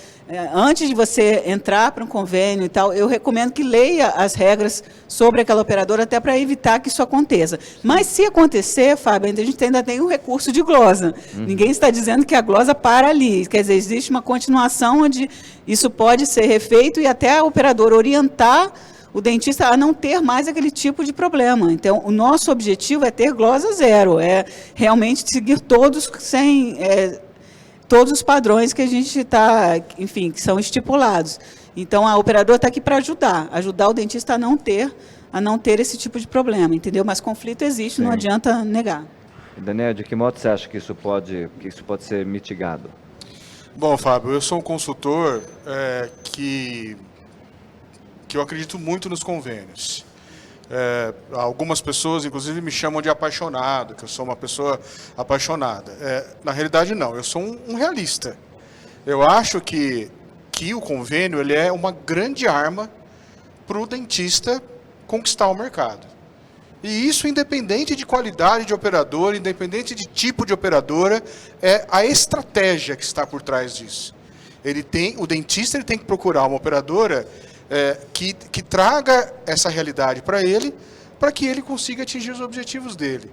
antes de você entrar para um convênio e tal, eu recomendo que leia as regras sobre aquela operadora, até para evitar que isso aconteça. Mas se acontecer, Fábio, a gente ainda tem o recurso de glosa. Ninguém está dizendo que a glosa para ali. Quer dizer, existe uma continuação onde isso pode ser refeito e até a operadora orientar o dentista a não ter mais aquele tipo de problema. Então, o nosso objetivo é ter glosa zero, é realmente seguir todos os padrões que a gente está, enfim, que são estipulados. Então, a operadora está aqui para ajudar o dentista a não ter esse tipo de problema, entendeu? Mas conflito existe, não adianta negar. Daniel, de que modo você acha que isso pode ser mitigado? Bom, Fábio, eu sou um consultor que eu acredito muito nos convênios. Algumas pessoas, inclusive, me chamam de apaixonado, que eu sou uma pessoa apaixonada. Na realidade, não, eu sou um realista. Eu acho que o convênio ele é uma grande arma para o dentista conquistar o mercado. E isso, independente de qualidade de operador, independente de tipo de operadora, é a estratégia que está por trás disso. O dentista tem que procurar uma operadora que traga essa realidade para que ele consiga atingir os objetivos dele.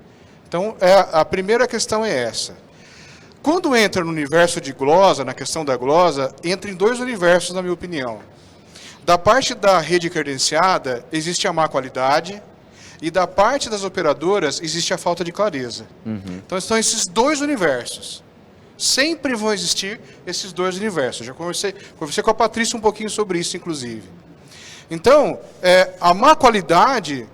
Então, a primeira questão é essa. Quando entra no universo de glosa, na questão da glosa, entra em dois universos, na minha opinião. Da parte da rede credenciada, existe a má qualidade, e da parte das operadoras, existe a falta de clareza. Então, estão esses dois universos. Sempre vão existir esses dois universos. Já conversei com a Patrícia um pouquinho sobre isso, inclusive. Então, a má qualidade,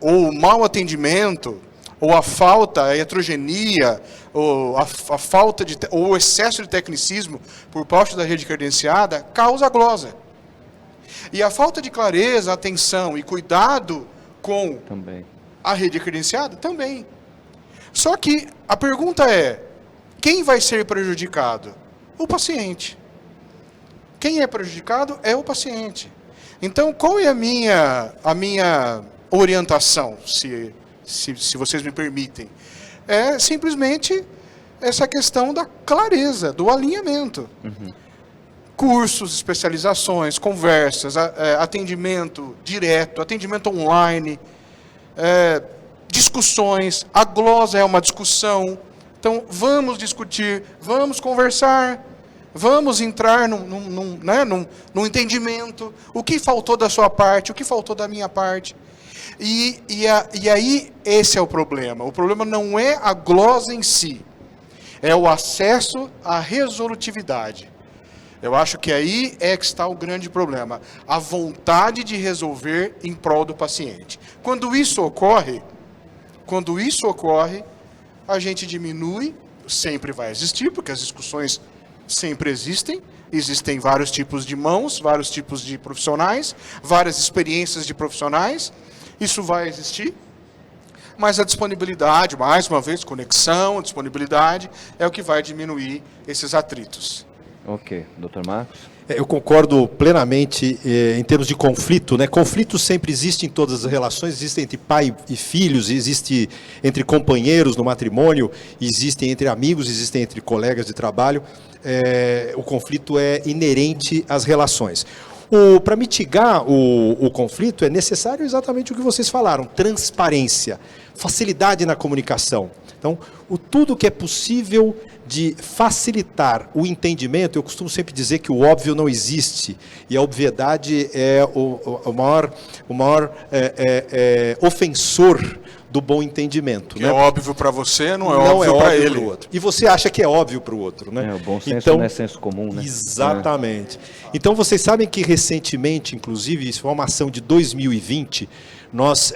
ou o mau atendimento, ou a falta, a heterogeneia, ou a falta ou o excesso de tecnicismo por parte da rede credenciada, causa a glosa. E a falta de clareza, atenção e cuidado com a rede credenciada, também. Só que a pergunta é, quem vai ser prejudicado? O paciente. Quem é prejudicado é o paciente. Então, qual é a minha orientação, se vocês me permitem? É simplesmente essa questão da clareza, do alinhamento. Cursos, especializações, conversas, atendimento direto, atendimento online, discussões. A glosa é uma discussão. Então, vamos discutir, vamos conversar, Vamos entrar num entendimento. O que faltou da sua parte, o que faltou da minha parte. E aí, esse é o problema. O problema não é a glosa em si, é o acesso à resolutividade. Eu acho que aí é que está o grande problema. A vontade de resolver em prol do paciente. Quando isso ocorre, a gente diminui, sempre vai existir, porque as discussões sempre existem. Existem vários tipos de mãos, vários tipos de profissionais, várias experiências de profissionais. Isso vai existir. Mas a disponibilidade, mais uma vez, conexão, disponibilidade, é o que vai diminuir esses atritos. Ok. Dr. Marcos? Eu concordo plenamente em termos de conflito, né? Conflito sempre existe em todas as relações, existe entre pai e filhos, existe entre companheiros no matrimônio, existe entre amigos, existe entre colegas de trabalho. O conflito é inerente às relações. Para mitigar o conflito é necessário exatamente o que vocês falaram, transparência, facilidade na comunicação. Então, tudo que é possível de facilitar o entendimento, eu costumo sempre dizer que o óbvio não existe, e a obviedade é o maior ofensor do bom entendimento. Que né? é óbvio para você, não é óbvio para ele. Pro outro. E você acha que é óbvio para o outro. Né? O bom senso então, não é senso comum, né? Exatamente. Então, vocês sabem que recentemente, inclusive, isso foi uma ação de 2020, nós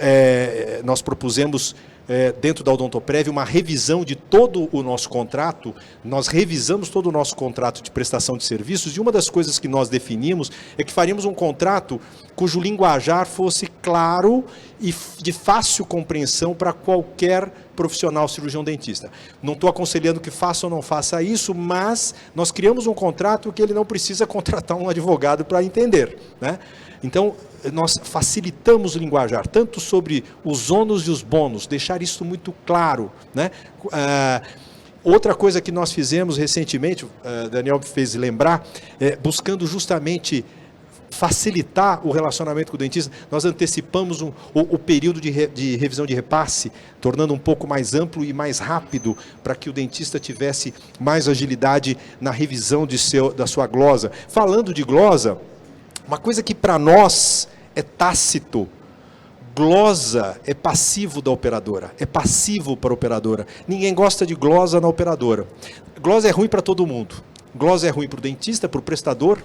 propusemos, dentro da Odontoprev, uma revisão de todo o nosso contrato. Nós revisamos todo o nosso contrato de prestação de serviços, e uma das coisas que nós definimos é que faríamos um contrato cujo linguajar fosse claro e de fácil compreensão para qualquer profissional cirurgião dentista. Não estou aconselhando que faça ou não faça isso, mas nós criamos um contrato que ele não precisa contratar um advogado para entender, né? Então, nós facilitamos o linguajar, tanto sobre os ônus e os bônus, deixar isso muito claro, né? Outra coisa que nós fizemos recentemente, Daniel me fez lembrar, buscando justamente facilitar o relacionamento com o dentista, nós antecipamos o período de revisão de repasse, tornando um pouco mais amplo e mais rápido, para que o dentista tivesse mais agilidade na revisão da sua glosa. Falando de glosa, uma coisa que para nós é tácito, glosa é passivo da operadora, é passivo para a operadora. Ninguém gosta de glosa na operadora. Glosa é ruim para todo mundo. Glosa é ruim para o dentista, para o prestador.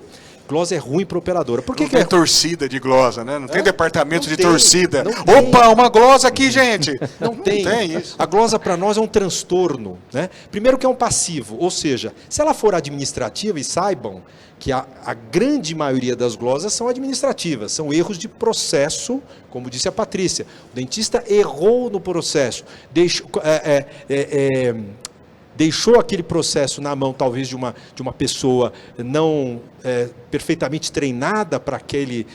Glosa é ruim para a operadora. Por que não que tem torcida de glosa, né? Não tem departamento de torcida. Tem. Opa, uma glosa aqui, gente! Não tem isso. A glosa para nós é um transtorno, né? Primeiro que é um passivo, ou seja, se ela for administrativa, e saibam que a grande maioria das glosas são administrativas, são erros de processo, como disse a Patrícia. O dentista errou no processo, deixou aquele processo na mão, talvez, de uma pessoa não perfeitamente treinada para aquele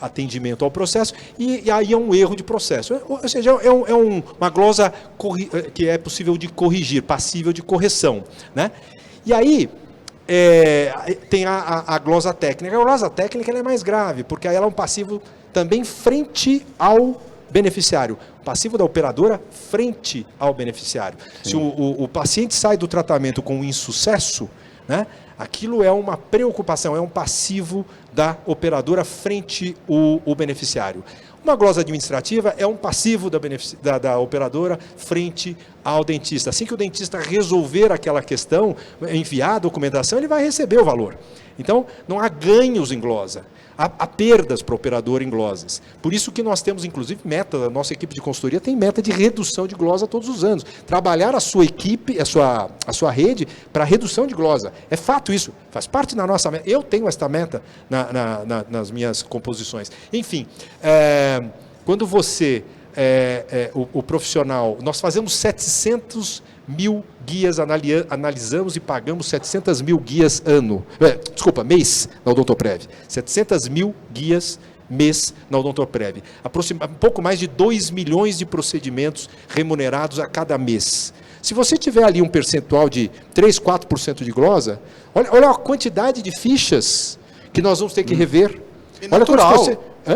atendimento ao processo, e aí é um erro de processo. Ou seja, é uma glosa que é possível de corrigir, passível de correção, né? E aí tem a glosa técnica. A glosa técnica ela é mais grave, porque aí ela é um passivo também frente ao beneficiário, passivo da operadora frente ao beneficiário. Sim. Se o paciente sai do tratamento com insucesso, né, aquilo é uma preocupação, é um passivo da operadora frente ao beneficiário. Uma glosa administrativa é um passivo da operadora frente ao dentista. Assim que o dentista resolver aquela questão, enviar a documentação, ele vai receber o valor. Então, não há ganhos em glosa. Há perdas para o operador em glosas. Por isso que nós temos, inclusive, meta, a nossa equipe de consultoria tem meta de redução de glosa todos os anos. Trabalhar a sua equipe, a sua rede, para redução de glosa. É fato isso, faz parte da nossa meta. Eu tenho esta meta nas minhas composições. Enfim, quando você, o profissional, nós fazemos 700 mil guias, analisamos e pagamos 700 mil guias mês na Odontoprev. 700 mil guias mês na Odontoprev. Um pouco mais de 2 milhões de procedimentos remunerados a cada mês. Se você tiver ali um percentual de 3, 4% de glosa, olha a quantidade de fichas que nós vamos ter que rever. Olha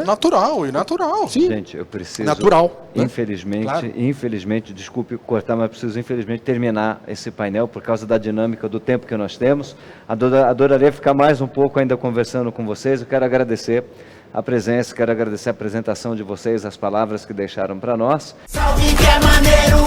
Natural, e natural. Sim. Gente, eu preciso... Natural, né? Infelizmente, Claro. infelizmente, desculpe cortar, mas preciso infelizmente terminar esse painel por causa da dinâmica do tempo que nós temos. Adoraria ficar mais um pouco ainda conversando com vocês. Eu quero agradecer a presença, quero agradecer a apresentação de vocês, as palavras que deixaram para nós. Salve que é maneiro,